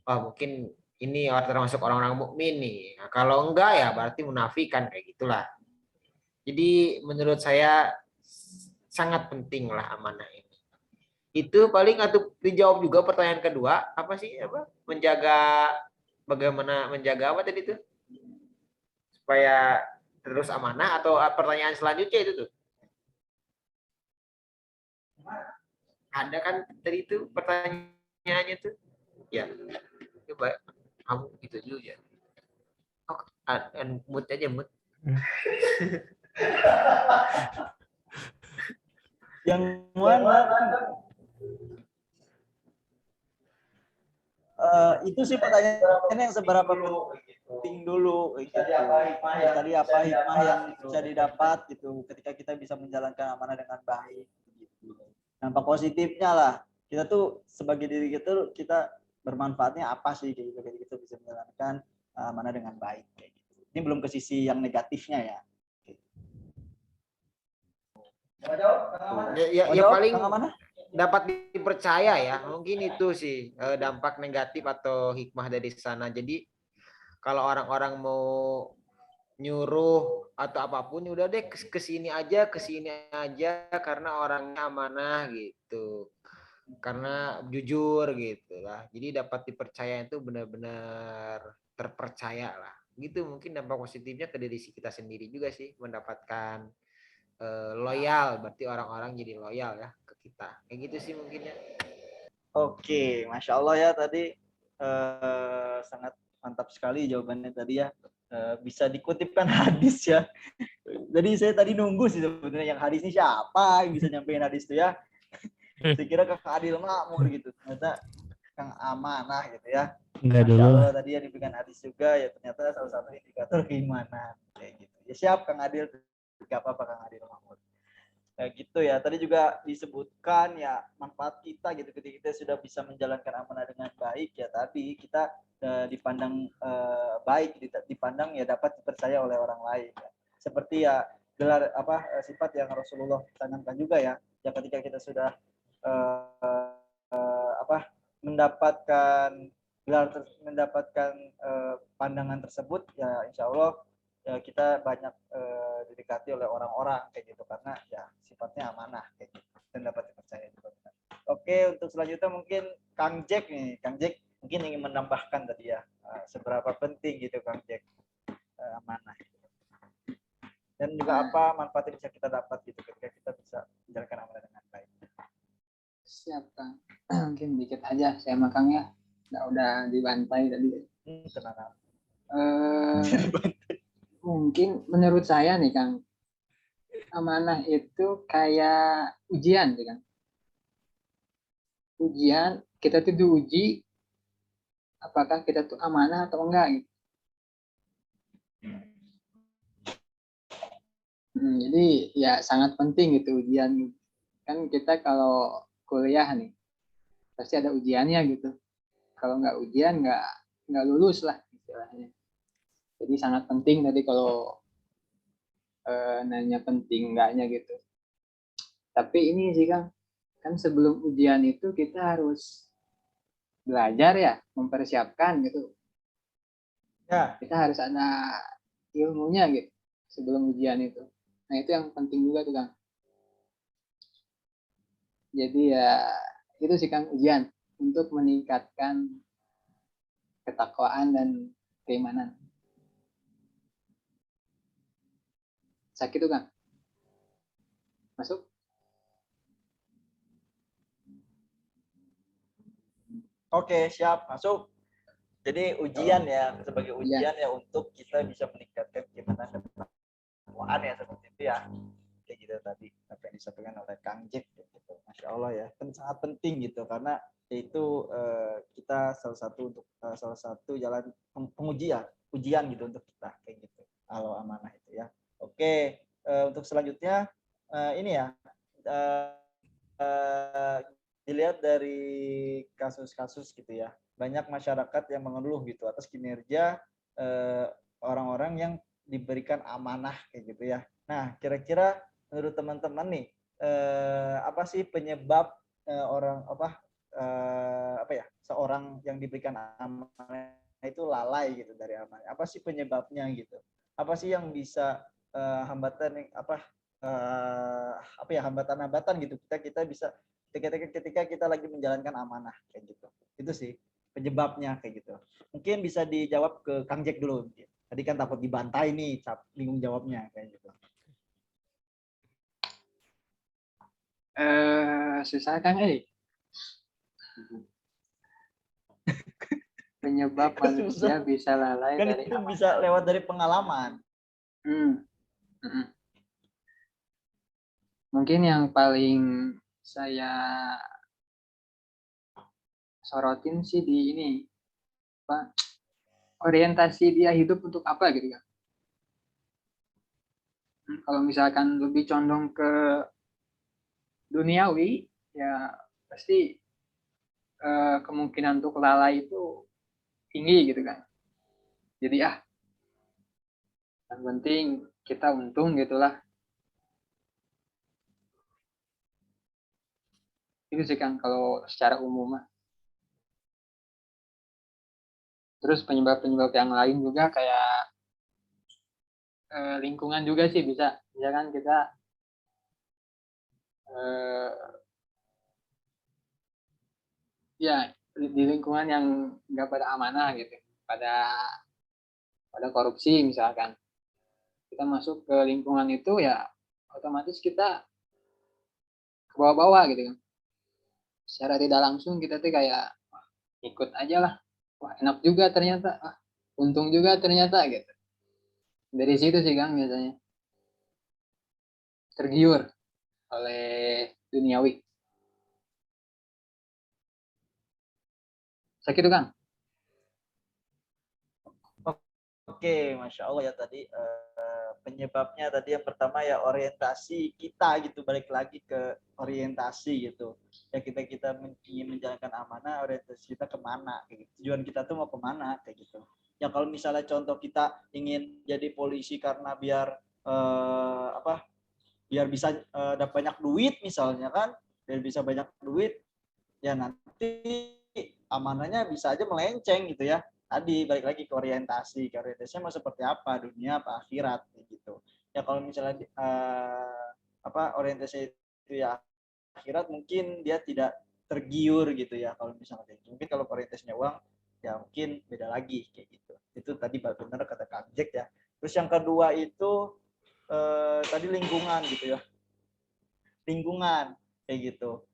mungkin ini termasuk orang-orang mukmin nih. Nah, kalau enggak ya berarti munafikan kayak gitulah. Jadi menurut saya sangat penting lah amanah ini. Itu paling atau dijawab juga pertanyaan kedua, apa sih menjaga bagaimana menjaga apa tadi tuh? Supaya terus amanah atau pertanyaan selanjutnya itu tuh? Ada kan tadi itu pertanyaannya tuh? Ya, coba kamu gitu dulu ya. Oh, mood aja mood. Yang mana? Itu sih pertanyaannya yang seberapa penting dulu gitu. Terus tadi apa hikmah yang bisa didapat gitu ketika kita bisa menjalankan amanah dengan baik gitu. Dampak positifnya lah. Kita tuh sebagai diri kita bermanfaatnya apa sih kayak gitu, kita bisa menjalankan amanah dengan baik kayak gitu. Ini belum ke sisi yang negatifnya ya. Ya paling dapat dipercaya ya, mungkin itu sih dampak negatif atau hikmah dari sana. Jadi kalau orang-orang mau nyuruh atau apapun, udah deh ke sini aja karena orangnya amanah gitu, karena jujur gitu lah. Jadi dapat dipercaya itu benar-benar terpercaya lah gitu. Mungkin dampak positifnya ke diri kita sendiri juga sih, mendapatkan loyal, berarti orang-orang jadi loyal ya ke kita, kayak gitu sih mungkin ya. Oke, Masya Allah ya tadi sangat mantap sekali jawabannya tadi ya. Bisa dikutipkan hadis ya. Jadi saya tadi nunggu sih sebenarnya yang hadis ini siapa yang bisa nyampein hadis itu ya. Saya kira Kang Adil Makmur gitu. Ternyata Kang Amanah gitu ya. Enggak Masya dulu. Allah tadi yang diberikan hadis juga ya, ternyata salah satu indikator keimanan kayak gitu. Ya siap Kang Adil, enggak apa-apa Kang Adil Makmur. Kayak gitu ya. Tadi juga disebutkan ya manfaat kita gitu ketika kita sudah bisa menjalankan amanah dengan baik ya, tadi kita dipandang baik, dipandang ya dapat dipercaya oleh orang lain ya. Seperti ya gelar apa sifat yang Rasulullah tanamkan juga ya. Ya ketika kita sudah mendapatkan mendapatkan pandangan tersebut ya insya Allah ya kita banyak didekati oleh orang-orang kayak gitu karena ya sifatnya amanah kayak gitu dan dapat dipercaya juga. Oke, untuk selanjutnya mungkin Kang Jack nih. Kang Jack mungkin ingin menambahkan tadi ya seberapa penting gitu Kang Jack amanah dan juga apa manfaat yang bisa kita dapat gitu ketika kita bisa menjalankan amanah dengan baik. Siap Kang. Mungkin dikit aja saya makan ya. Udah dibantai tadi. Tenang. Mungkin menurut saya nih Kang, amanah itu kayak ujian sih Kang. Ujian, kita tuh diuji apakah kita tuh amanah atau enggak gitu. Jadi ya sangat penting gitu ujian. Kan kita kalau kuliah nih pasti ada ujiannya gitu. Kalau nggak ujian nggak lulus lah istilahnya. Jadi sangat penting tadi kalau nanya penting enggaknya gitu. Tapi ini sih Kang, kan sebelum ujian itu kita harus belajar ya, mempersiapkan gitu. Ya. Kita harus ada ilmunya gitu sebelum ujian itu. Nah itu yang penting juga tuh Kang. Jadi ya itu sih Kang ujian untuk meningkatkan ketakwaan dan keimanan. Sakit tuh Kang? Masuk? Oke, siap, masuk. Jadi ujian ya, sebagai ujian ya untuk kita bisa meningkatkan gimana ketakwaan ya seperti itu ya. Kayak gitu tadi apa yang disampaikan oleh Kang Jack gitu. Masya Allah ya, kan sangat penting gitu karena itu kita salah satu jalan pengujian, ujian gitu untuk kita kayak gitu. Kalau amanah itu ya. Oke, untuk selanjutnya ini ya dilihat dari kasus-kasus gitu ya, banyak masyarakat yang mengeluh gitu atas kinerja orang-orang yang diberikan amanah kayak gitu ya. Nah, kira-kira menurut teman-teman nih apa sih penyebab orang apa ya seorang yang diberikan amanah itu lalai gitu dari amanah? Apa sih penyebabnya gitu? Apa sih yang bisa hambatan apa ya hambatan-hambatan gitu kita bisa ketika kita lagi menjalankan amanah kayak gitu. Itu sih penyebabnya kayak gitu. Mungkin bisa dijawab ke Kang Jack dulu. Tadi kan takut dibantai nih, bingung jawabnya kayak gitu. Susah Kang, penyebab Susah. manusia bisa lalai Kan dari itu bisa lewat dari pengalaman. Mungkin yang paling saya sorotin sih di ini, apa, orientasi dia hidup untuk apa gitu kan. Kalau misalkan lebih condong ke duniawi, ya pasti kemungkinan untuk lalai itu tinggi gitu kan. Jadi yang penting kita untung gitulah. Itu sih kan kalau secara umum mah. Terus penyebab-penyebab yang lain juga kayak lingkungan juga sih bisa. Misalkan kita ya di lingkungan yang nggak pada amanah gitu, pada korupsi misalkan. Kita masuk ke lingkungan itu ya otomatis kita ke bawah-bawah gitu kan. Secara tidak langsung kita tuh kayak ikut aja lah. Wah enak juga ternyata, untung juga ternyata gitu. Dari situ sih Kang biasanya tergiur oleh duniawi. Sakit tuh Kang. Oke, Masya Allah ya tadi penyebabnya tadi yang pertama ya orientasi kita gitu, balik lagi ke orientasi gitu. Ya kita ingin menjalankan amanah, orientasi kita kemana, kayak gitu. Tujuan kita tuh mau kemana kayak gitu. Ya kalau misalnya contoh kita ingin jadi polisi karena biar biar bisa dapat banyak duit misalnya kan, biar bisa banyak duit, ya nanti amanahnya bisa aja melenceng gitu ya. Tadi balik lagi ke orientasinya mau seperti apa, dunia apa akhirat gitu. Ya kalau misalnya orientasi itu ya akhirat, mungkin dia tidak tergiur gitu ya kalau misalnya kayak gitu. Mungkin kalau orientasinya uang ya mungkin beda lagi kayak gitu. Itu tadi benar kata Kang Jack ya. Terus yang kedua itu tadi lingkungan gitu ya. Lingkungan kayak gitu.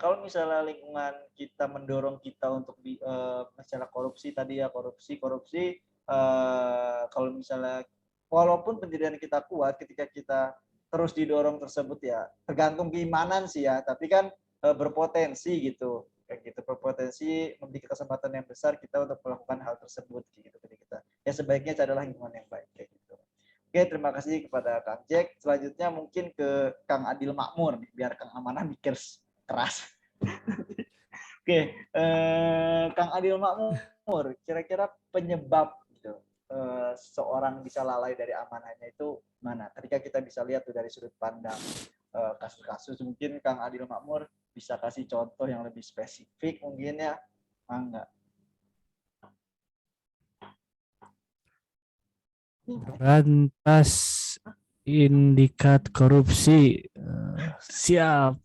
Kalau misalnya lingkungan kita mendorong kita untuk masalah korupsi tadi ya, korupsi kalau misalnya walaupun pendirian kita kuat, ketika kita terus didorong tersebut ya tergantung keimanan sih ya, tapi kan berpotensi gitu kayak gitu, berpotensi memberi kesempatan yang besar kita untuk melakukan hal tersebut kayak gitu. Kita ya sebaiknya carilah lingkungan yang baik kayak gitu. Oke, terima kasih kepada Kang Jack. Selanjutnya mungkin ke Kang Adil Makmur, biar Kang Amanah mikir keras. Oke, Kang Adil Makmur, kira-kira penyebab gitu, seorang bisa lalai dari amanahnya itu mana? Ketika kita bisa lihat tuh dari sudut pandang kasus-kasus, mungkin Kang Adil Makmur bisa kasih contoh yang lebih spesifik mungkin ya, enggak? Rantas indikat korupsi. Siap.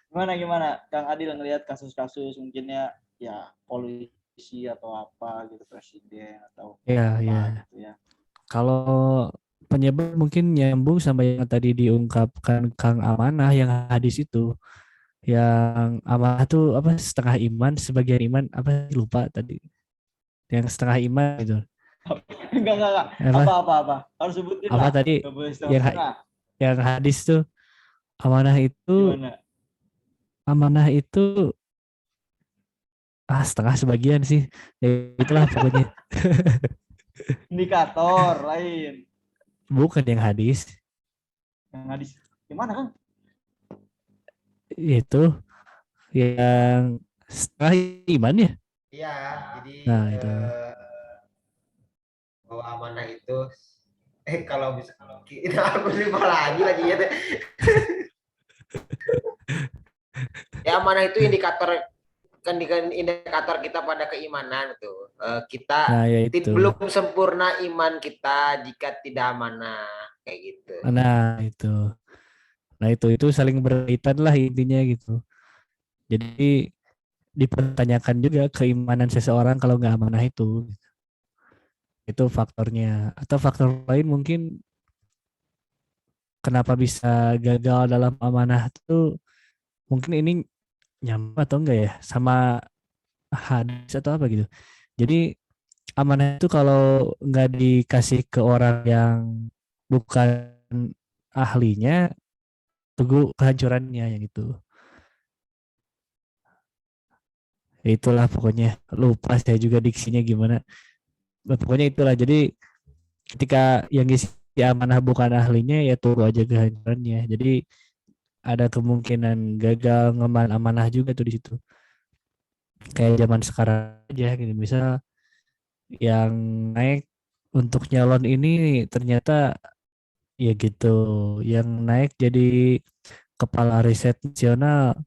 Gimana Kang Adil ngelihat kasus-kasus mungkinnya ya polisi atau apa gitu, presiden atau Ya, apa ya. gitu ya. Kalau penyebab mungkin nyambung sama yang tadi diungkapkan Kang Amanah yang hadis itu. Yang amanah tuh apa, setengah iman, sebagian iman, apa lupa tadi. Yang setengah iman gitu. Enggak. Apa? Apa. Harus sebutin Apa lah. tadi Gak boleh yang setengah-setengah. yang hadis tuh, amanah itu Gimana? amanah itu setengah sebagian sih. Ya, itulah pokoknya. Indikator lain. Bukan yang hadis. Yang hadis. Gimana kan? Itu yang setengah iman ya. Iya, jadi Nah, itu. bahwa amanah itu kalau bisa kita aku lupa lagi ya. Ya amanah itu indikator kita pada keimanan tuh. Kita Nah, ya itu. belum sempurna iman kita jika tidak amanah kayak gitu. Nah, itu. Nah, itu saling berkaitan lah intinya gitu. Jadi dipertanyakan juga keimanan seseorang kalau nggak amanah itu. Itu faktornya. Atau faktor lain mungkin kenapa bisa gagal dalam amanah itu mungkin ini nyambung atau enggak ya sama hadis atau apa gitu. Jadi amanah itu kalau nggak dikasih ke orang yang bukan ahlinya, tunggu kehancurannya yang itu. Ya itulah pokoknya lupa saya juga diksinya gimana. Pokoknya itulah. Jadi ketika yang ngisi amanah bukan ahlinya ya tunggu aja kehancurannya. Jadi ada kemungkinan gagal ngeman amanah juga tuh di situ. Kayak zaman sekarang aja gitu. Misal yang naik untuk nyalon ini ternyata ya gitu. Yang naik jadi kepala riset nasional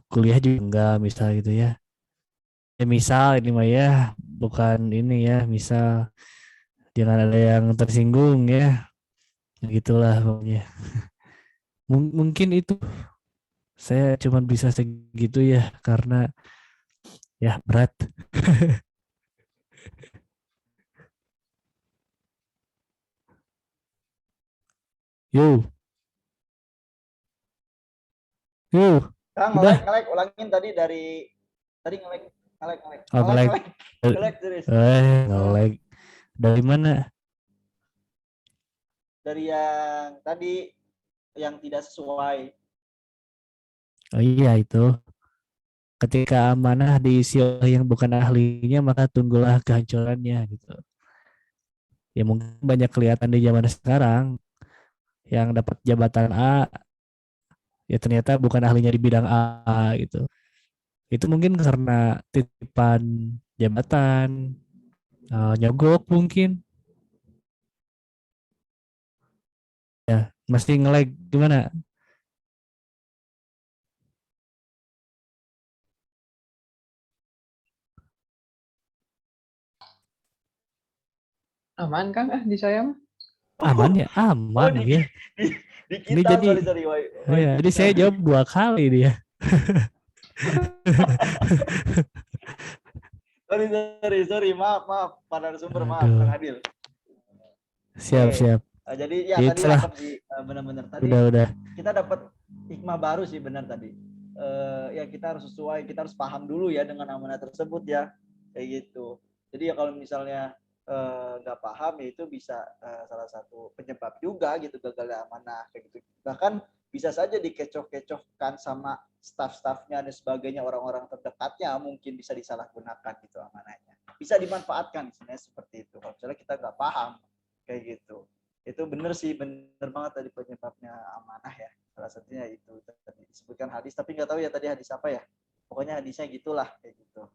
kuliah juga enggak misal gitu ya. Ya misal ini mah ya bukan ini ya misal jangan ada yang tersinggung ya. Gitulah pokoknya. Mungkin itu saya cuma bisa segitu ya karena ya berat. Yo, yo, Kang, udah. ngelek, ulangin tadi ngelek, ngelek, ngelek, Oh, ngelek, nge-lag. ngelek, ngelek terus. Eh, Nge-lag. Dari mana? dari yang tadi yang tidak sesuai. Oh iya itu. Ketika amanah diisi oleh yang bukan ahlinya, maka tunggulah kehancurannya gitu. Ya mungkin banyak kelihatan di zaman sekarang yang dapat jabatan A, ya ternyata bukan ahlinya di bidang A gitu. Itu mungkin karena titipan jabatan, nyogok mungkin. Mesti nge-lag gimana? Aman Kang di saya mah. Aman Oh, ya? oh Aman ya. di, di Ini kita, jadi sorry, why, why ya, di jadi kita. saya jawab 2 kali dia. Sorry, sorry, sorry, maaf, maaf, pada sumber, maaf, Aduh, Kang Adil. siap Oke, siap. jadi ya Ya tadi itulah, cakep sih, benar-benar tadi udah. kita dapat hikmah baru sih, benar tadi. Ya kita harus sesuai, kita harus paham dulu ya dengan amanah tersebut ya, kayak gitu. Jadi ya kalau misalnya nggak paham ya itu bisa salah satu penyebab juga gitu gagalnya amanah kayak gitu. Bahkan bisa saja dikecoh-kecohkan sama staff-staffnya dan sebagainya, orang-orang terdekatnya mungkin bisa disalahgunakan gitu amanahnya. Bisa dimanfaatkan sebenarnya seperti itu. Kalau misalnya kita nggak paham kayak gitu. Itu benar sih, benar banget tadi penyebabnya amanah ya. Salah satunya itu tadi disebutkan hadis, tapi nggak tahu ya tadi hadis apa ya. Pokoknya hadisnya gitulah kayak gitu.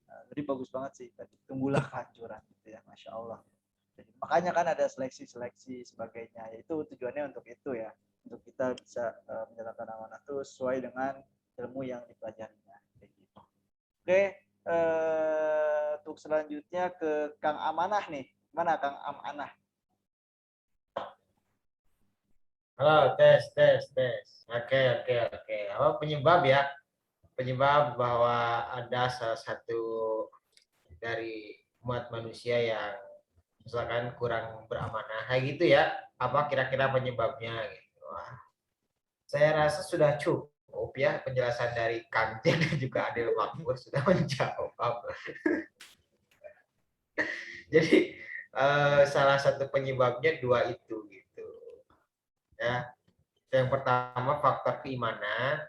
Jadi bagus banget sih tadi. Tunggulah kehancuran gitu ya, masya Allah. Jadi, makanya kan ada seleksi sebagainya. Itu tujuannya untuk itu ya, untuk kita bisa menjalankan amanah itu sesuai dengan ilmu yang dipelajarinya. Kayak gitu. Oke, untuk selanjutnya ke Kang Amanah nih. Mana Kang Amanah? Halo, tes, tes, tes. Oke, oke, oke. Apa penyebab ya? Penyebab bahwa ada salah satu dari umat manusia yang misalkan kurang beramanah, kayak gitu ya. Apa kira-kira penyebabnya gitu. Wah, saya rasa sudah cukup ya penjelasan dari Kang Jen dan juga Adil Makmur sudah menjawab. Jadi salah satu penyebabnya dua itu gitu. Ya. Yang pertama faktor keimanan,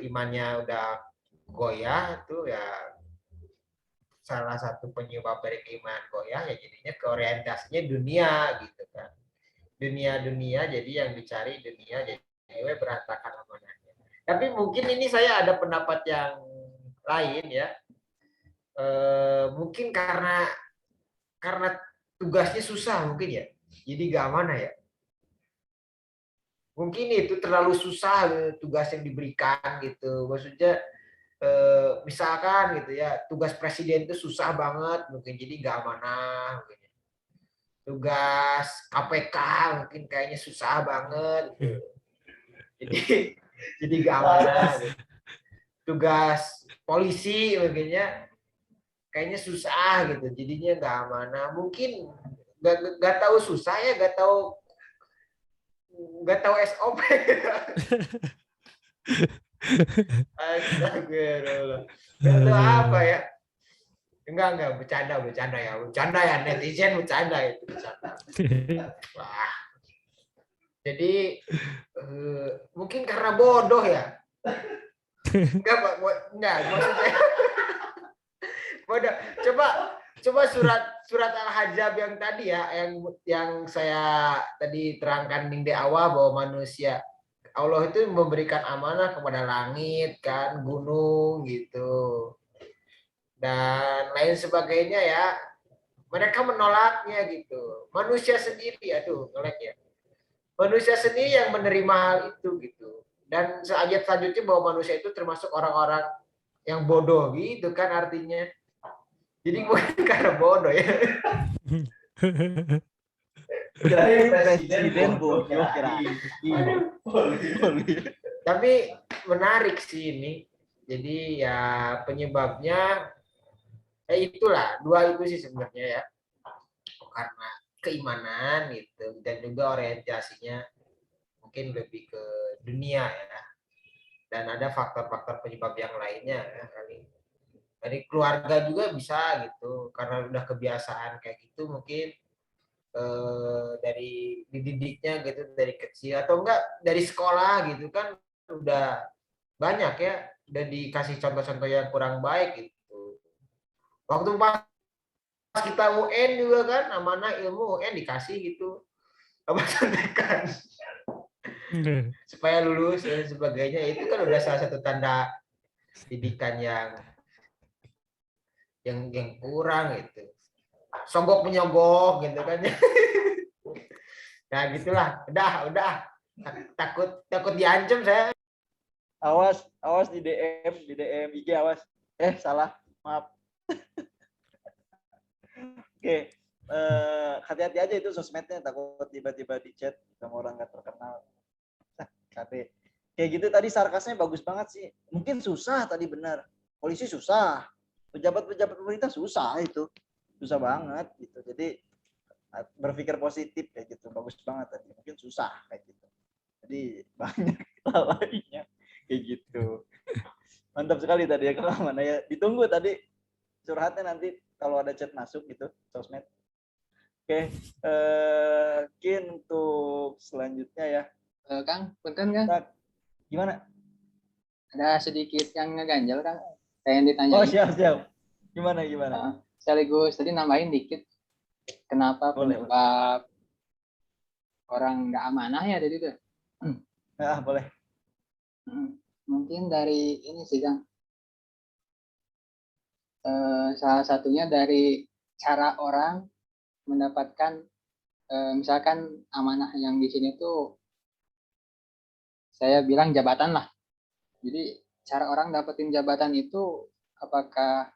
imannya udah goyah itu ya salah satu penyebab dari keimanan goyah ya jadinya keorientasinya dunia gitu kan. Dunia jadi yang dicari dunia jadi berantakan amanahnya. Tapi mungkin ini saya ada pendapat yang lain ya. Mungkin karena tugasnya susah mungkin ya. Jadi gak amanah ya. Mungkin itu terlalu susah tugas yang diberikan gitu. Maksudnya misalkan gitu ya tugas presiden itu susah banget mungkin jadi nggak amanah mungkin. Tugas KPK mungkin kayaknya susah banget gitu. Jadi jadi nggak amanah gitu. tugas polisi begini kayaknya susah gitu, jadinya nggak amanah. Mungkin nggak tahu susah ya, nggak tahu SOP. Astagfirullah. Nggak tahu apa ya. Enggak, bercanda ya, netizen bercanda itu, bercanda. Wah, jadi mungkin karena bodoh ya. Enggak, maksud saya bodoh. Coba surat Al-Hajjab yang tadi ya, yang saya tadi terangkan di awal, bahwa manusia, Allah itu memberikan amanah kepada langit kan, gunung gitu, dan lain sebagainya ya. Mereka menolaknya gitu. Manusia sendiri, aduh, ngelek ya. Manusia sendiri yang menerima hal itu gitu. Dan ayat selanjutnya bahwa manusia itu termasuk orang-orang yang bodoh gitu kan artinya. Jadi bukan karena bodoh ya. Jadi presiden bodoh kira. Tapi menarik sih ini. Jadi ya penyebabnya itulah, dua itu sih sebenarnya ya. Karena keimanan gitu, dan juga orientasinya mungkin lebih ke dunia ya. Dan ada faktor-faktor penyebab yang lainnya ya, kali. Dari keluarga juga bisa gitu, karena udah kebiasaan kayak gitu, mungkin dari dididiknya gitu dari kecil, atau enggak dari sekolah gitu kan, udah banyak ya, udah dikasih contoh-contoh yang kurang baik gitu. Waktu pas kita UN juga kan, amanah ilmu UN dikasih gitu, apa contekan supaya lulus dan sebagainya, itu kan udah salah satu tanda didikan yang kurang gitu. Sogok menyogok gitu kan. Nah gitulah, udah takut diancam saya. Awas di DM IG, awas. Salah, maaf. Oke, hati-hati aja itu sosmednya, takut tiba-tiba di chat sama orang nggak terkenal. KD. Kayak gitu tadi sarkasnya bagus banget sih. Mungkin susah tadi, benar. Polisi susah, pejabat-pejabat pemerintah susah, itu susah banget gitu. Jadi berpikir positif kayak gitu, bagus banget tadi. Mungkin susah kayak gitu. Jadi banyak lainnya kayak gitu. Mantap sekali tadi ya Kak Mana ya. Ditunggu tadi curhatnya nanti kalau ada chat masuk gitu, sosmed. Oke, mungkin untuk selanjutnya ya. Kang, punten Kang, Gimana? ada sedikit yang ngeganjel Kang, pengen ditanyain. Oh siap. Gimana? Sekaligus tadi nambahin dikit, kenapa Boleh. penyebab orang nggak amanah ya tadi tuh. Boleh. Mungkin dari ini sih Kang, salah satunya dari cara orang mendapatkan misalkan amanah yang di sini tuh saya bilang jabatan lah. Jadi cara orang dapetin jabatan itu apakah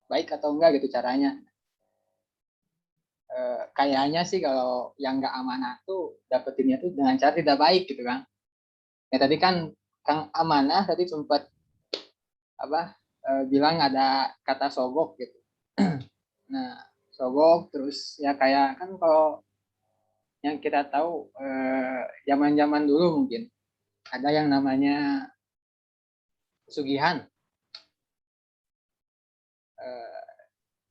baik atau enggak gitu caranya. Kayaknya sih kalau yang nggak amanah tuh dapetinnya tuh dengan cara tidak baik gitu kan. Ya tadi kan Kang amanah tadi sempat bilang ada kata sogok gitu. Nah sogok terus ya kayak kan kalau yang kita tahu zaman-zaman dulu mungkin ada yang namanya pesugihan,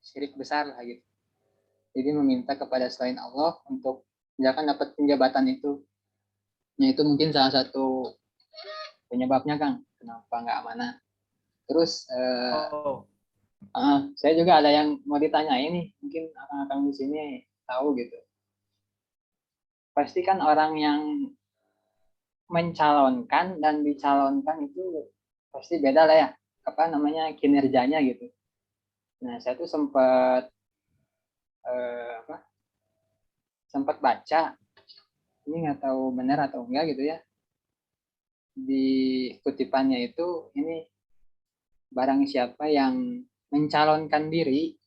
syirik besar lah gitu. Jadi meminta kepada selain Allah untuk misalkan dapat jabatan itu. Ya itu mungkin salah satu penyebabnya Kang, kenapa nggak amanah. Terus saya juga ada yang mau ditanyain nih, mungkin akang-akang di sini tahu gitu. Pasti kan orang yang mencalonkan dan dicalonkan itu pasti beda lah ya, kinerjanya gitu. Nah saya tuh sempat baca, ini nggak tahu benar atau enggak gitu ya, di kutipannya itu ini barang siapa yang mencalonkan diri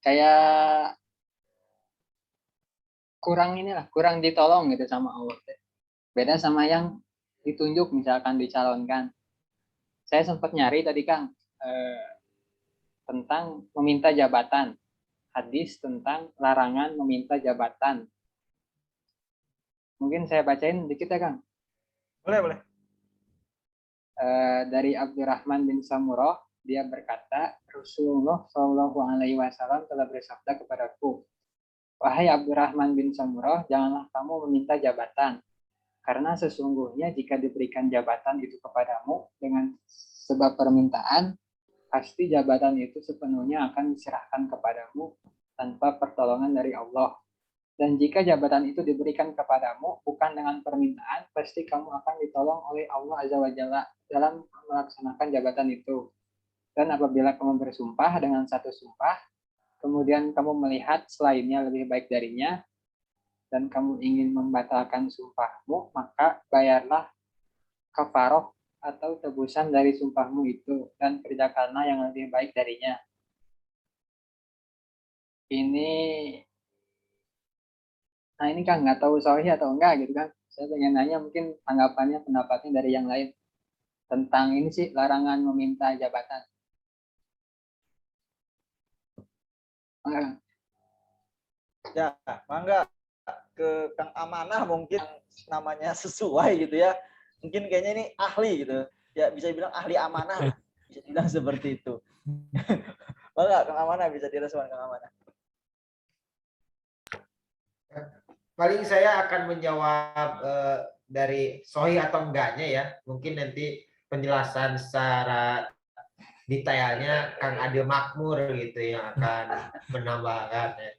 kayak kurang ditolong gitu sama Allah, beda sama yang ditunjuk misalkan dicalonkan. Saya sempat nyari tadi Kang tentang meminta jabatan, hadis tentang larangan meminta jabatan. Mungkin saya bacain dikit ya Kang. Boleh. Dari Abdurrahman bin Samurah, dia berkata, Rasulullah Shallallahu Alaihi Wasallam telah bersabda kepadaku, wahai Abdurrahman bin Samurah, janganlah kamu meminta jabatan, karena sesungguhnya jika diberikan jabatan itu kepadamu dengan sebab permintaan, pasti jabatan itu sepenuhnya akan diserahkan kepadamu tanpa pertolongan dari Allah. Dan jika jabatan itu diberikan kepadamu bukan dengan permintaan, pasti kamu akan ditolong oleh Allah Azza wa Jalla dalam melaksanakan jabatan itu. Dan apabila kamu bersumpah dengan satu sumpah, kemudian kamu melihat selainnya lebih baik darinya, dan kamu ingin membatalkan sumpahmu, maka bayarlah kafaroh atau tebusan dari sumpahmu itu, dan kerjakanlah yang lebih baik darinya. Nah ini kan nggak tahu sahih atau enggak gitu kan. Saya pengen nanya mungkin tanggapannya, pendapatnya dari yang lain tentang ini sih, larangan meminta jabatan. Ya, mangga ke Kang Amanah mungkin namanya sesuai gitu ya. Mungkin kayaknya ini ahli gitu. Ya bisa bilang ahli amanah. Bisa bilang seperti itu. Mangga Kang Amanah bisa direspon Kang Amanah. Paling saya akan menjawab dari sahih atau enggaknya ya. Mungkin nanti penjelasan secara detailnya Kang Adil Makmur gitu yang akan menambahkan ya.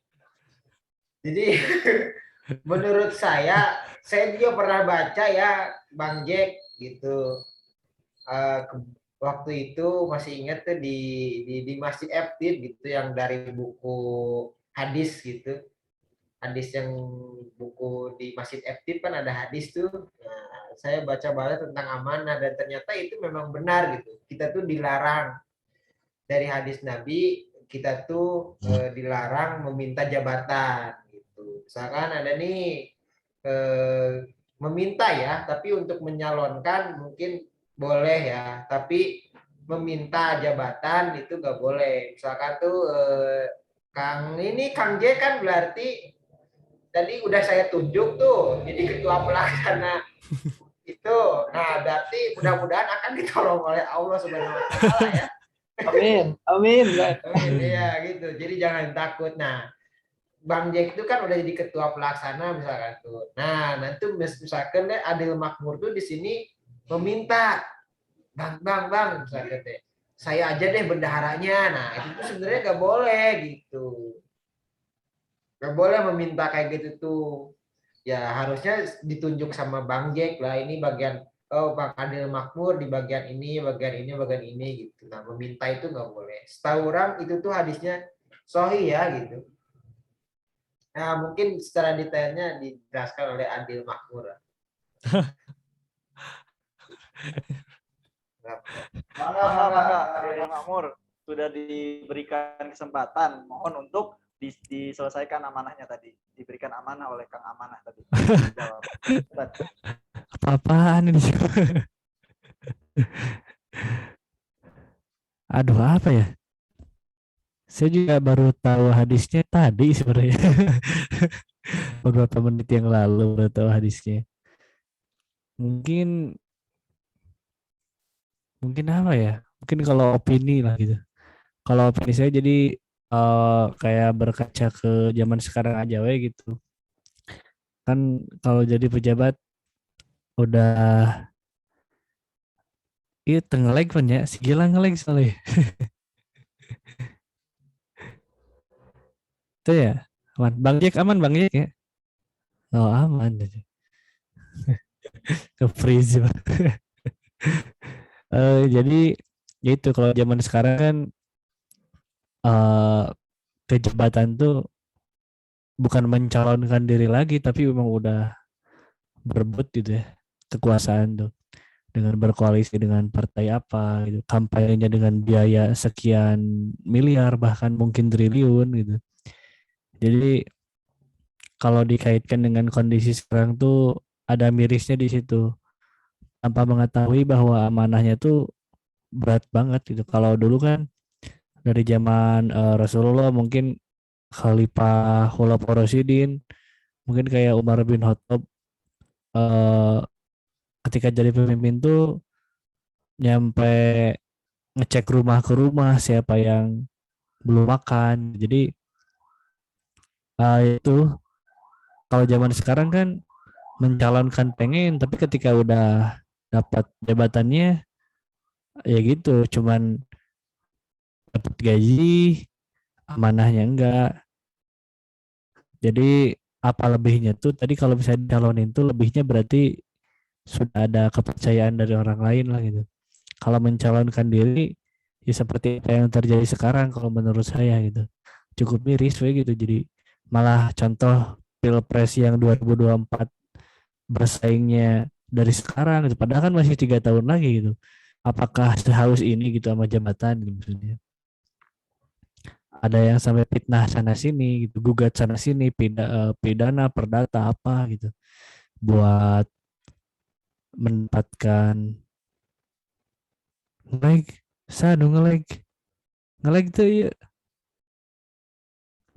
Jadi menurut saya juga pernah baca ya Bang Jack gitu. Waktu itu masih ingat tuh di Masjid Eftid gitu yang dari buku hadis gitu. Hadis yang buku di Masjid Eftid kan ada hadis tuh. Nah, saya baca tentang amanah dan ternyata itu memang benar gitu. Kita tuh dilarang dari hadis Nabi, kita tuh dilarang meminta jabatan gitu. Misalkan ada nih meminta ya, tapi untuk menyalonkan mungkin boleh ya, tapi meminta jabatan itu nggak boleh. Misalkan tuh Kang J kan berarti tadi udah saya tunjuk tuh jadi ketua pelaksana itu. Nah, berarti mudah-mudahan akan ditolong oleh Allah Subhanahu wa taala ya. Amin. Amin ya gitu. Jadi jangan takut. Nah, Bang Jack itu kan udah jadi ketua pelaksana misalkan tuh. Nah, nanti misalkan deh Adil Makmur tuh di sini meminta Bang misalkan deh. Saya aja deh bendaharanya. Nah, itu tuh sebenarnya nggak boleh gitu. Nggak boleh meminta kayak gitu tuh. Ya harusnya ditunjuk sama Bang Jack lah, ini bagian Bang Adil Makmur di bagian ini gitu. Nah meminta itu nggak boleh. Setahu orang itu tuh hadisnya sahih ya gitu. Nah mungkin secara detailnya dijelaskan oleh Adil Makmur. Mangga Adil Makmur sudah diberikan kesempatan. Mohon untuk diselesaikan amanahnya tadi. Diberikan amanah oleh Kang Amanah tadi. Jawab. Apa-apaan ini? Aduh, apa ya? Saya juga baru tahu hadisnya tadi sebenarnya. Beberapa menit yang lalu baru tahu hadisnya. Mungkin apa ya? Mungkin kalau opini lah gitu. Kalau opini saya jadi kayak berkaca ke zaman sekarang aja we gitu. Kan kalau jadi pejabat udah iya nge-lag kan ya, si gila nge-lag soalnya. Itu ya, aman. Bang Jack aman Bang Jack ya? Oh aman. Ke freeze. Jadi ya itu kalau zaman sekarang kan kejabatan tuh bukan mencalonkan diri lagi, tapi memang udah berebut gitu ya kekuasaan tuh dengan berkoalisi dengan partai apa gitu, kampanyenya dengan biaya sekian miliar bahkan mungkin triliun gitu. Jadi kalau dikaitkan dengan kondisi sekarang tuh ada mirisnya di situ. tanpa mengetahui bahwa amanahnya tuh berat banget gitu. Kalau dulu kan dari zaman Rasulullah, mungkin Khalifah Khulafaur Rasyidin, mungkin kayak Umar bin Khattab, eh, ketika jadi pemimpin tuh nyampe ngecek rumah ke rumah siapa yang belum makan. Jadi itu kalau zaman sekarang kan mencalonkan pengen, tapi ketika udah dapat jabatannya ya gitu, cuman dapat gaji, amanahnya enggak. Jadi apa lebihnya tuh tadi, kalau bisa dicalonin tuh lebihnya berarti sudah ada kepercayaan dari orang lain lah gitu. Kalau mencalonkan diri ya seperti apa yang terjadi sekarang kalau menurut saya gitu. Cukup miris we gitu. Jadi malah contoh Pilpres yang 2024 bersaingnya dari sekarang gitu. Padahal kan masih 3 tahun lagi gitu. Apakah sehaus ini gitu sama jabatan gitu maksudnya. Ada yang sampai fitnah sana sini gitu, gugat sana sini, pidana, perdata apa gitu, buat mendapatkan nge-like, nge-like tuh ya,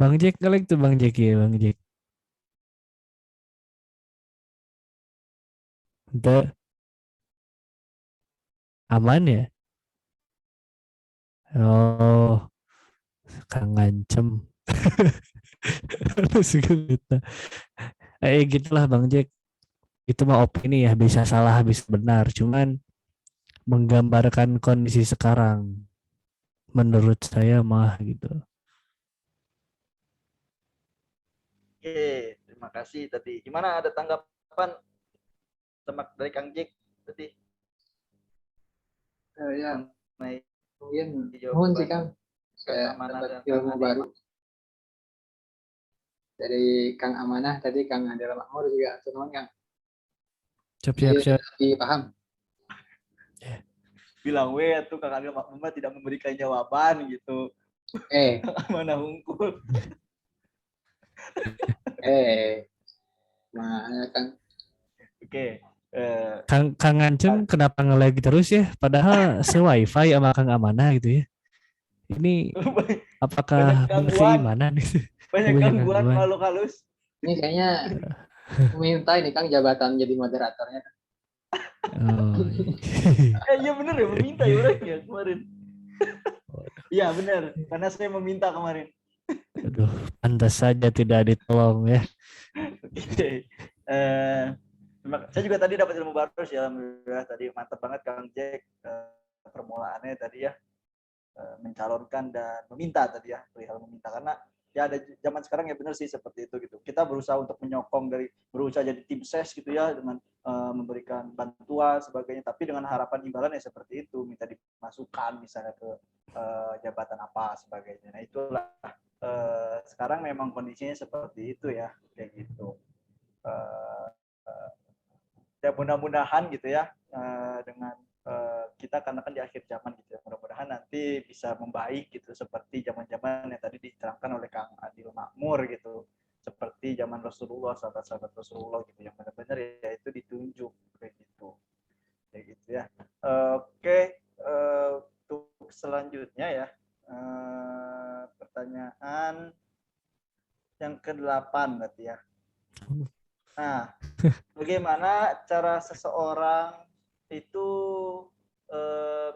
Bang Jack nge-like tuh Bang Jack ya, Bang Jack. Udah aman ya? Oh, Kang ngancem. Terus gitu. Gitulah Bang Jack. Itu mah opini ya, bisa salah, bisa benar. Cuman menggambarkan kondisi sekarang menurut saya mah gitu. Oke, terima kasih tadi. Gimana, ada tanggapan dari Kang Jack tadi Ya mengenai mungkin mohon sih Kang, saya Amanah dapat dan ilmu Kang baru Adi? dari Kang Amanah tadi, Kang Adel Makmur juga teman Kang. Siap. Lebih paham. Bilang we tuh Kang Adi Makmur tidak memberikan jawaban gitu. Mana hungkul. Mana Kang? Oke. Kang Ngancem kenapa nge-lag terus ya? Padahal se-wifi sama Kang Amanah gitu ya. Ini banyak apakah gangguan, seimanan gitu? banyak Banyak gangguan gangguan. makhluk halus. Ini kayaknya meminta ini Kang jabatan jadi moderatornya. Oh, iya. Iya bener ya, meminta ya orang ya kemarin. Iya bener, karena saya meminta kemarin. Aduh, pantas saja tidak ditolong ya. Oke. Saya juga tadi dapat ilmu baru sih, alhamdulillah. Tadi mantap banget Kang Jack, permulaannya tadi ya, mencalonkan dan meminta tadi ya, perihal meminta. Karena ya ada zaman sekarang ya benar sih seperti itu gitu. Kita berusaha untuk menyokong berusaha jadi tim ses gitu ya, dengan memberikan bantuan sebagainya, tapi dengan harapan imbalan ya seperti itu, minta dimasukkan misalnya ke jabatan apa sebagainya. Nah itulah sekarang memang kondisinya seperti itu ya, kayak gitu. Ya mudah-mudahan gitu ya, dengan kita karena kan di akhir zaman gitu ya, mudah-mudahan nanti bisa membaik gitu seperti zaman-zaman yang tadi diterangkan oleh Kang Adil Makmur gitu, seperti zaman Rasulullah, sahabat-sahabat Rasulullah gitu, yang benar-benar ya itu ditunjuk kayak gitu ya. Oke, untuk selanjutnya ya, pertanyaan yang ke-8 berarti ya. Nah, bagaimana cara seseorang itu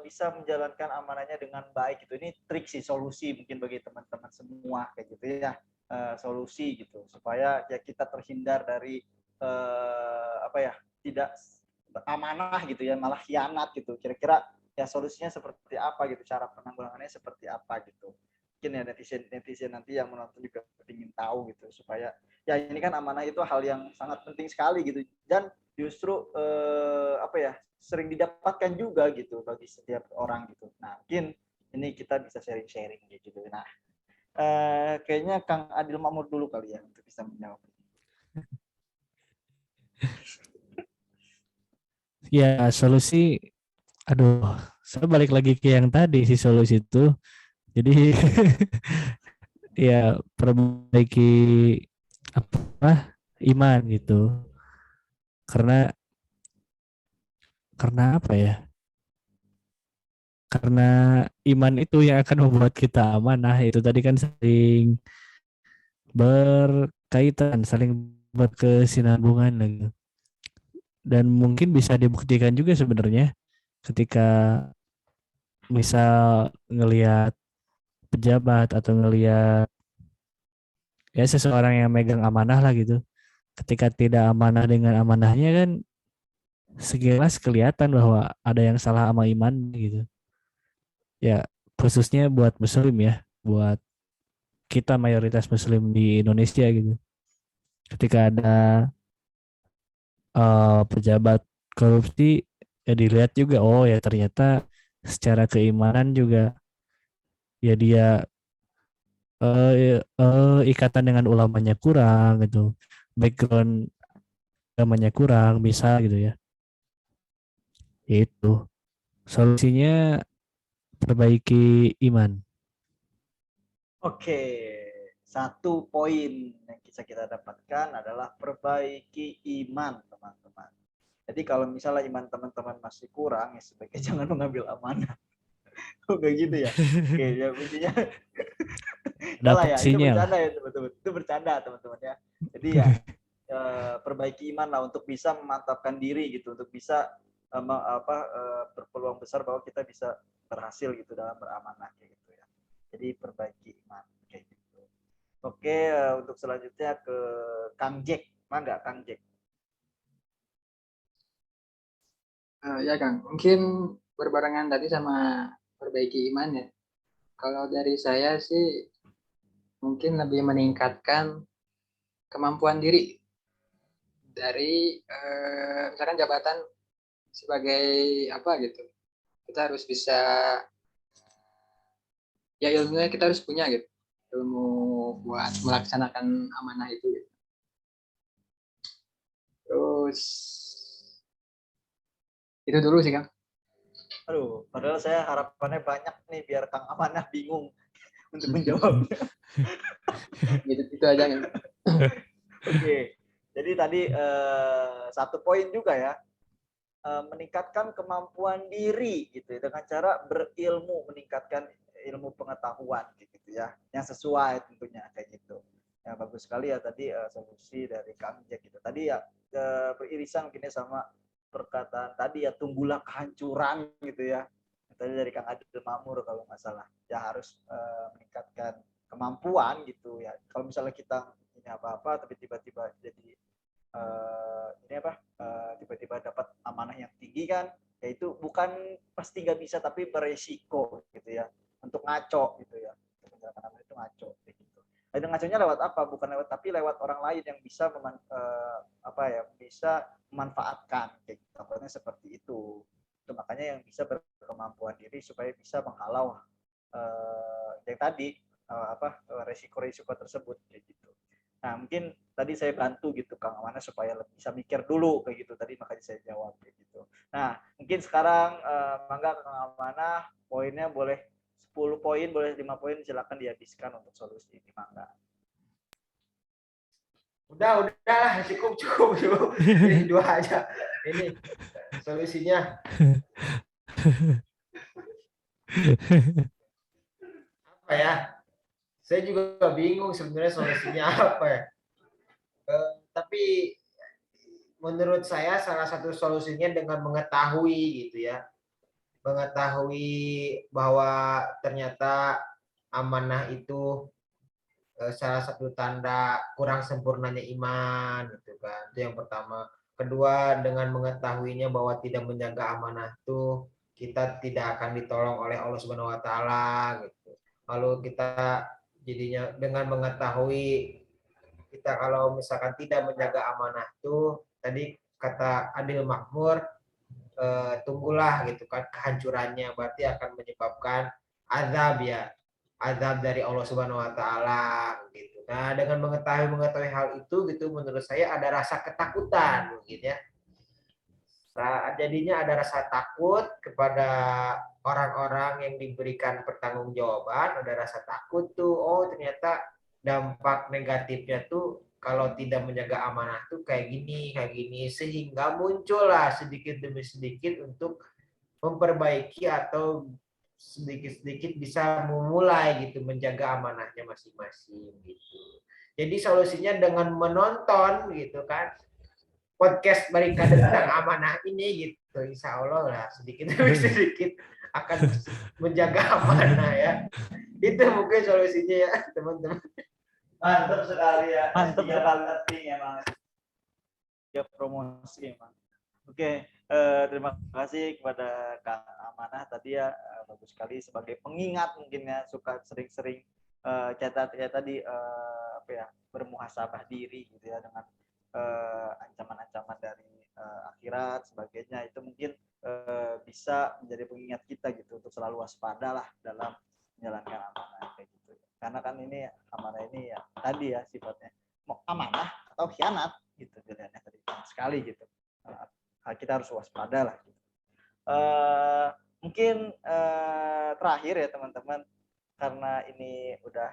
bisa menjalankan amanahnya dengan baik gitu. Ini trik sih, solusi mungkin bagi teman-teman semua kayak gitu ya. Solusi gitu supaya ya kita terhindar dari tidak amanah gitu ya, malah khianat gitu. Kira-kira ya solusinya seperti apa gitu, cara penanggulangannya seperti apa gitu. Mungkin ya netizen nanti yang menonton juga ingin tahu gitu, supaya ya ini kan amanah itu hal yang sangat penting sekali gitu, dan justru sering didapatkan juga gitu bagi setiap orang gitu. Nah mungkin ini kita bisa sharing-sharing gitu. Nah kayaknya Kang Adil Makmur dulu kali ya untuk bisa menjawab. Ya solusi, aduh, saya balik lagi ke yang tadi si solusi itu. Jadi ya perbaiki apa iman gitu. Karena Karena apa ya? Karena iman itu yang akan membuat kita amanah. Itu tadi kan saling berkaitan, saling berkesinambungan gitu. Dan mungkin bisa dibuktikan juga sebenarnya ketika misal ngelihat pejabat atau ngelihat ya seseorang yang megang amanah lah gitu. Ketika tidak amanah dengan amanahnya kan sekilas kelihatan bahwa ada yang salah sama iman gitu. Ya khususnya buat muslim ya, buat kita mayoritas muslim di Indonesia gitu. Ketika ada pejabat korupsi ya dilihat juga oh ya ternyata secara keimanan juga ya dia ikatan dengan ulamanya kurang gitu, background agamanya kurang bisa gitu ya. Itu solusinya perbaiki iman. Oke, satu poin yang bisa kita dapatkan adalah perbaiki iman, teman-teman. Jadi kalau misalnya iman teman-teman masih kurang, ya sebaiknya jangan mengambil amanah. Oh, kayak gitu ya. Oke, ya intinya Ada salah ya. Itu porsinya lah. bercanda ya, teman-teman. Itu bercanda, teman-teman ya. Jadi ya perbaiki iman lah untuk bisa memantapkan diri gitu, untuk bisa berpeluang besar bahwa kita bisa berhasil gitu dalam beramanah kayak gitu ya. Jadi perbaiki iman kayak gitu. Oke, untuk selanjutnya ke Kang Jack. Mangga Kang Jack. Ya Kang, mungkin berbarengan tadi sama perbaiki iman ya. Kalau dari saya sih mungkin lebih meningkatkan kemampuan diri dari misalkan jabatan sebagai apa gitu. Kita harus bisa ya ilmunya kita harus punya gitu. Ilmu buat melaksanakan amanah itu gitu. Terus itu dulu sih Kang. Aduh, padahal saya harapannya banyak nih biar Kang Amanah bingung untuk menjawabnya. Gitu aja kan. Oke, jadi tadi satu poin juga ya, meningkatkan kemampuan diri gitu ya, dengan cara berilmu, meningkatkan ilmu pengetahuan gitu ya, yang sesuai tentunya kayak gitu. Ya bagus sekali ya tadi solusi dari Kang Jack gitu. Tadi ya beririsan mungkin sama perkataan tadi ya, tunggulah kehancuran gitu ya. Tadi dari Kang Adil Mamur kalau nggak salah. Ya harus meningkatkan kemampuan gitu ya. Kalau misalnya kita ini apa-apa tapi tiba-tiba jadi tiba-tiba dapat amanah yang tinggi kan, ya itu bukan pasti nggak bisa tapi beresiko gitu ya, untuk ngaco gitu ya, untuk menjalankan amanah itu ngaco gitu. Dan ngaconya lewat apa? Bukan lewat, tapi lewat orang lain yang bisa bisa memanfaatkan kayak gitu. Takutnya seperti itu. Itu makanya yang bisa berkemampuan diri supaya bisa menghalau yang tadi resiko-resiko tersebut kayak gitu. Nah, mungkin tadi saya bantu gitu Kang Amana supaya lebih bisa mikir dulu kayak gitu. Tadi makanya saya jawab kayak gitu. Nah, mungkin sekarang mangga Kang Amana poinnya boleh 10 poin, boleh 5 poin, silakan dihabiskan untuk solusi ini mangga. Udah lah, cukup. Ini 2 aja. Ini solusinya. Apa ya? Saya juga bingung sebenarnya solusinya apa ya. Tapi menurut saya salah satu solusinya dengan mengetahui gitu ya. Mengetahui bahwa ternyata amanah itu salah satu tanda kurang sempurnanya iman gitu kan. Itu yang pertama. Kedua, dengan mengetahuinya bahwa tidak menjaga amanah itu kita tidak akan ditolong oleh Allah Subhanahu wa taala gitu. Lalu kita jadinya dengan mengetahui kita kalau misalkan tidak menjaga amanah itu tadi kata Adil Makmur tunggulah gitu kan kehancurannya, berarti akan menyebabkan azab ya, azab dari Allah Subhanahu wa taala gitu. Nah, dengan mengetahui hal itu gitu menurut saya ada rasa ketakutan mungkin ya. Jadinya ada rasa takut kepada orang-orang yang diberikan pertanggungjawaban, ada rasa takut tuh, oh ternyata dampak negatifnya tuh kalau tidak menjaga amanah tuh kayak gini, sehingga muncullah sedikit demi sedikit untuk memperbaiki atau sedikit-sedikit bisa memulai gitu menjaga amanahnya masing-masing gitu. Jadi solusinya dengan menonton gitu kan podcast Barikade tentang amanah ini gitu, insya Allah lah sedikit demi sedikit akan menjaga amanah ya. Itu mungkin solusinya ya teman-teman. Mantap sekali ya. Mantap sekali emang. Ya promosi emang. Oke, terima kasih kepada Kang Amanah tadi ya, bagus sekali sebagai pengingat mungkin ya, suka sering-sering catat ya tadi apa ya, bermuhasabah diri gitu ya dengan ancaman-ancaman dari akhirat sebagainya, itu mungkin bisa menjadi pengingat kita gitu untuk selalu waspada lah dalam menjalankan amanah kayak gitu. Karena kan ini amanah ini ya tadi ya sifatnya mau amanah atau khianat gitu pilihannya tadi sekali gitu. Kita harus waspada lah. Mungkin terakhir ya teman-teman, karena ini udah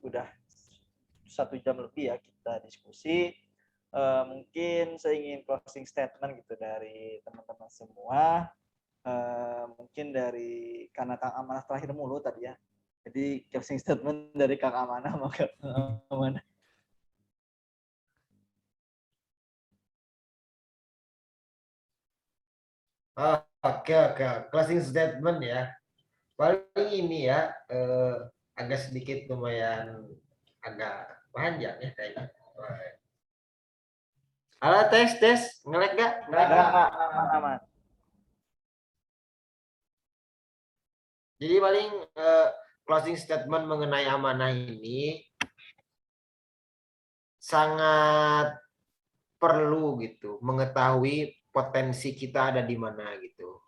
1 jam lebih ya kita diskusi. Mungkin saya ingin closing statement gitu dari teman-teman semua. Mungkin dari karena Kang Amanah terakhir mulu tadi ya. Jadi closing statement dari Kang Amanah mau Kang Amanah. Oke. Closing statement ya. Paling ini ya agak sedikit lumayan agak panjang ya kayaknya. Halo tes ngelek nggak? Aman. Jadi paling closing statement mengenai amanah ini sangat perlu gitu mengetahui potensi kita ada di mana gitu.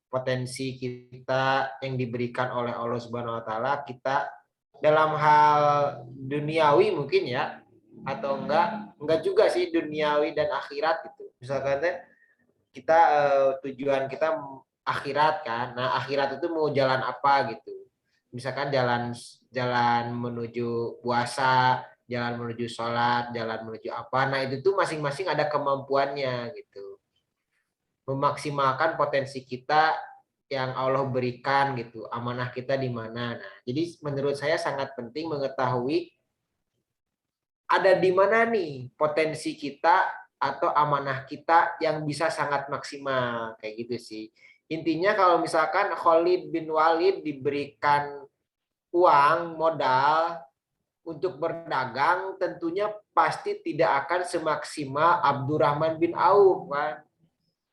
Potensi kita yang diberikan oleh Allah Subhanahu wa taala, kita dalam hal duniawi mungkin ya, atau enggak juga sih, duniawi dan akhirat gitu. Misalkan kita tujuan kita akhirat kan. Nah, akhirat itu mau jalan apa gitu. Misalkan jalan menuju puasa, jalan menuju sholat, jalan menuju apa. Nah, itu tuh masing-masing ada kemampuannya gitu. Memaksimalkan potensi kita yang Allah berikan gitu, amanah kita di mana. Nah, jadi menurut saya sangat penting mengetahui ada di mana nih potensi kita atau amanah kita yang bisa sangat maksimal kayak gitu sih. Intinya kalau misalkan Khalid bin Walid diberikan uang modal untuk berdagang, tentunya pasti tidak akan semaksimal Abdurrahman bin Auf kan.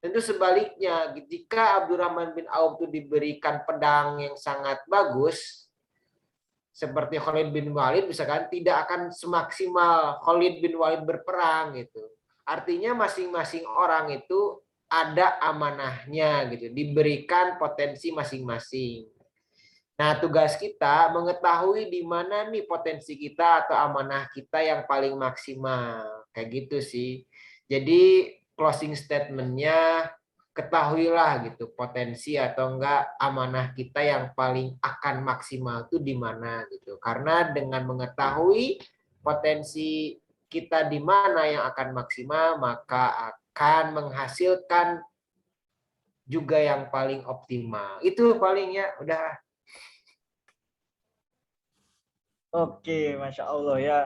Tentu sebaliknya, jika Abdurrahman bin Auf itu diberikan pedang yang sangat bagus, seperti Khalid bin Walid, misalkan tidak akan semaksimal Khalid bin Walid berperang gitu. Artinya masing-masing orang itu ada amanahnya gitu, diberikan potensi masing-masing. Nah, tugas kita mengetahui di mana nih potensi kita atau amanah kita yang paling maksimal, kayak gitu sih. Jadi closing statement-nya, ketahuilah gitu potensi atau enggak amanah kita yang paling akan maksimal itu di mana gitu. Karena dengan mengetahui potensi kita di mana yang akan maksimal, maka akan menghasilkan juga yang paling optimal. Itu paling ya, udah. Oke, Masya Allah ya,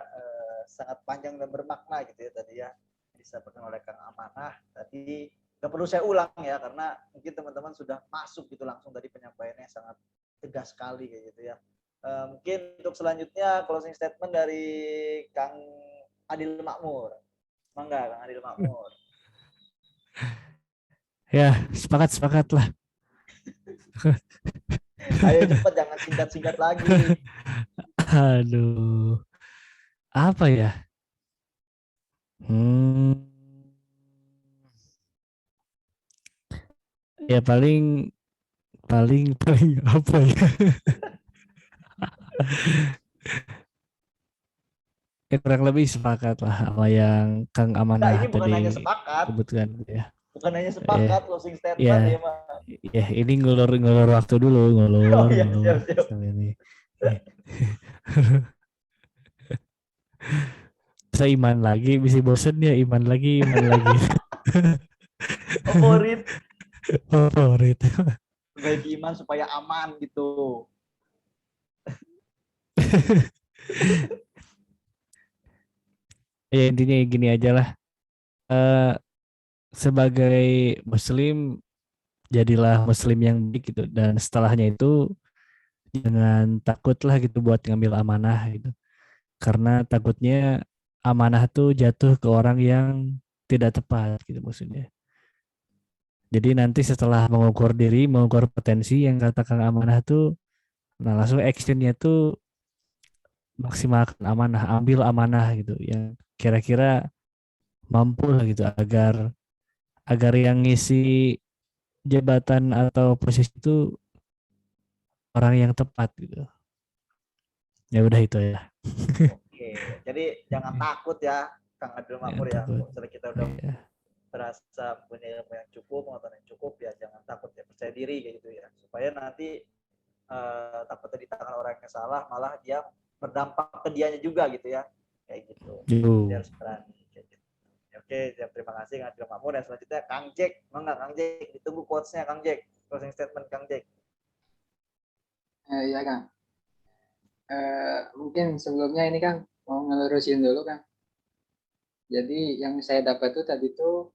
sangat panjang dan bermakna gitu ya tadi ya, disampaikan oleh Kang Amanah. Tadi nggak perlu saya ulang ya, karena mungkin teman-teman sudah masuk gitu langsung tadi penyampaiannya sangat tegas sekali kayak gitu ya. Mungkin untuk selanjutnya closing statement dari Kang Adil Makmur. Mangga Kang Adil Makmur. Ya, sepakat lah. Ayo cepat, jangan singkat-singkat lagi. Aduh, apa ya? Ya paling apa ya? Ya kurang lebih sepakat lah sama yang Kang Nah, Amanah ini bukan hanya tadi sepakat, sebutkan ya. bukan hanya sepakat closing statement Ya, ya, Mas. ya ini ngulur waktu dulu, Oh iya, siap. Ini. Bisa iman lagi, bisa bosen ya iman lagi, iman lagi. Favorit Favorit. baik iman supaya aman gitu. Ya intinya gini aja lah. Eh, sebagai muslim jadilah muslim yang baik gitu, dan setelahnya itu jangan takut lah gitu buat ngambil amanah gitu, karena takutnya amanah tuh jatuh ke orang yang tidak tepat gitu maksudnya. Jadi nanti setelah mengukur diri, mengukur potensi yang katakan amanah tuh, nah langsung actionnya tuh maksimalkan amanah, ambil amanah gitu yang kira-kira mampu lah gitu, agar agar yang ngisi jabatan atau posisi itu orang yang tepat gitu. Ya udah itu ya. Oke, jadi jangan takut ya, Kang Adil Jangan Makmur ya. takut. Kalau misalnya kita udah Iya. berasa punya ilmu yang cukup, pengetahuan yang cukup, ya jangan takut ya, percaya diri kayak gitu ya. Supaya nanti takutnya di tangan orang yang salah, malah dia berdampak ke dianya juga gitu ya. Kayak gitu. Jadi Yo. harus berani. Kayak gitu. Oke, terima kasih Kang Adil Makmur. Dan selanjutnya Kang Jack. Enggak, Kang Jack. Ditunggu quotes-nya Kang Jack. Closing statement Kang Jack. Iya Kang. Mungkin sebelumnya ini Kang mau ngelurusin dulu Kang. Jadi yang saya dapat tuh tadi tuh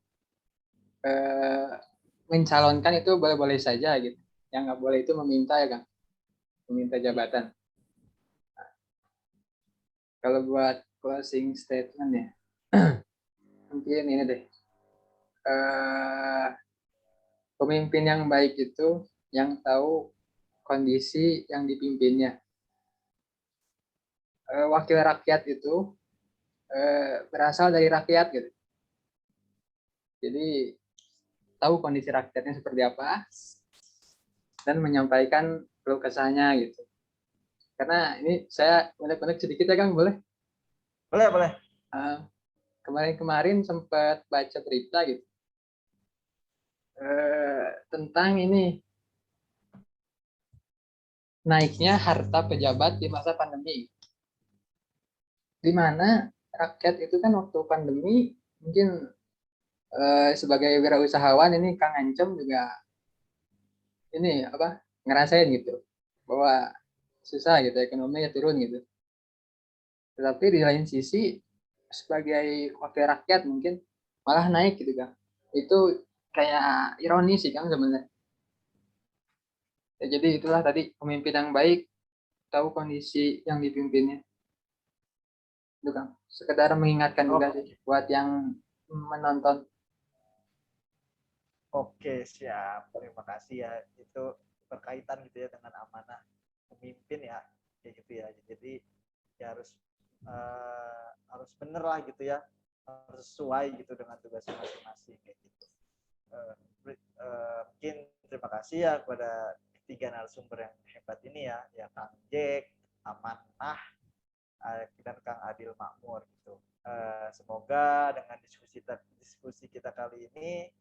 mencalonkan itu boleh-boleh saja gitu. Yang nggak boleh itu meminta ya Kang, meminta jabatan. Kalau buat closing statement ya, mungkin ini deh. Pemimpin yang baik itu yang tahu kondisi yang dipimpinnya. Wakil rakyat itu berasal dari rakyat gitu. Jadi tahu kondisi rakyatnya seperti apa dan menyampaikan keluh kesahnya gitu. Karena ini saya unek-unek sedikit ya Kang, boleh? Boleh, boleh. Kemarin-kemarin sempat baca berita gitu tentang ini naiknya harta pejabat di masa pandemi. Di mana rakyat itu kan waktu pandemi mungkin sebagai wirausahawan ini Kang Ancem juga ini apa ngerasain gitu bahwa susah gitu ekonominya turun gitu. Tetapi di lain sisi sebagai wakil rakyat mungkin malah naik gitu kan. Itu kayak ironis sih Kang sebenarnya. Ya, jadi itulah tadi pemimpin yang baik tahu kondisi yang dipimpinnya. Itu Kang. Sekedar mengingatkan juga sih buat yang menonton. Oke, siap. Terima kasih ya. Itu berkaitan gitu ya dengan amanah pemimpin ya, kayak gitu ya. Jadi ya harus bener lah gitu ya, harus sesuai gitu dengan tugas masing-masing kayak gitu. Mungkin terima kasih ya kepada ketiga narasumber yang hebat ini ya Kang Jack, Amanah, dan Kang Adil Makmur gitu. Semoga dengan diskusi kita kali ini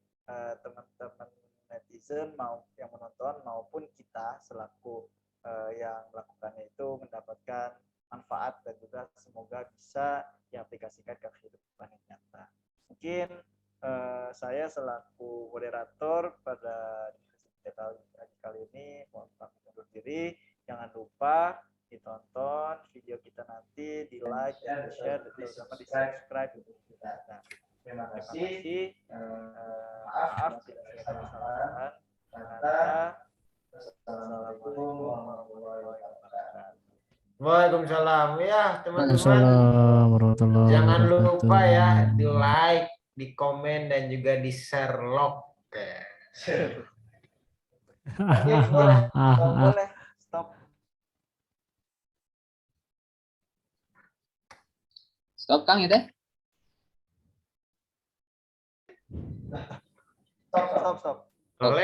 teman-teman netizen mau yang menonton maupun kita selaku yang melakukannya itu mendapatkan manfaat dan juga semoga bisa diaplikasikan ke kehidupan yang nyata. Mungkin saya selaku moderator pada diskusi kali ini mohon pamit undur diri. Jangan lupa ditonton video kita nanti, di like, dan di share, dan terutama di subscribe untuk kita. Nah, terima kasih. Maaf jika ada kesalahan. Assalamualaikum warahmatullahi wabarakatuh. Waalaikumsalam ya teman-teman. Assalamualaikum warahmatullahi Jangan wabarakatuh. lupa ya di like, di komen dan juga di share log. Oke, boleh. Stop. Stop Kang ya teh. Stop. Boleh.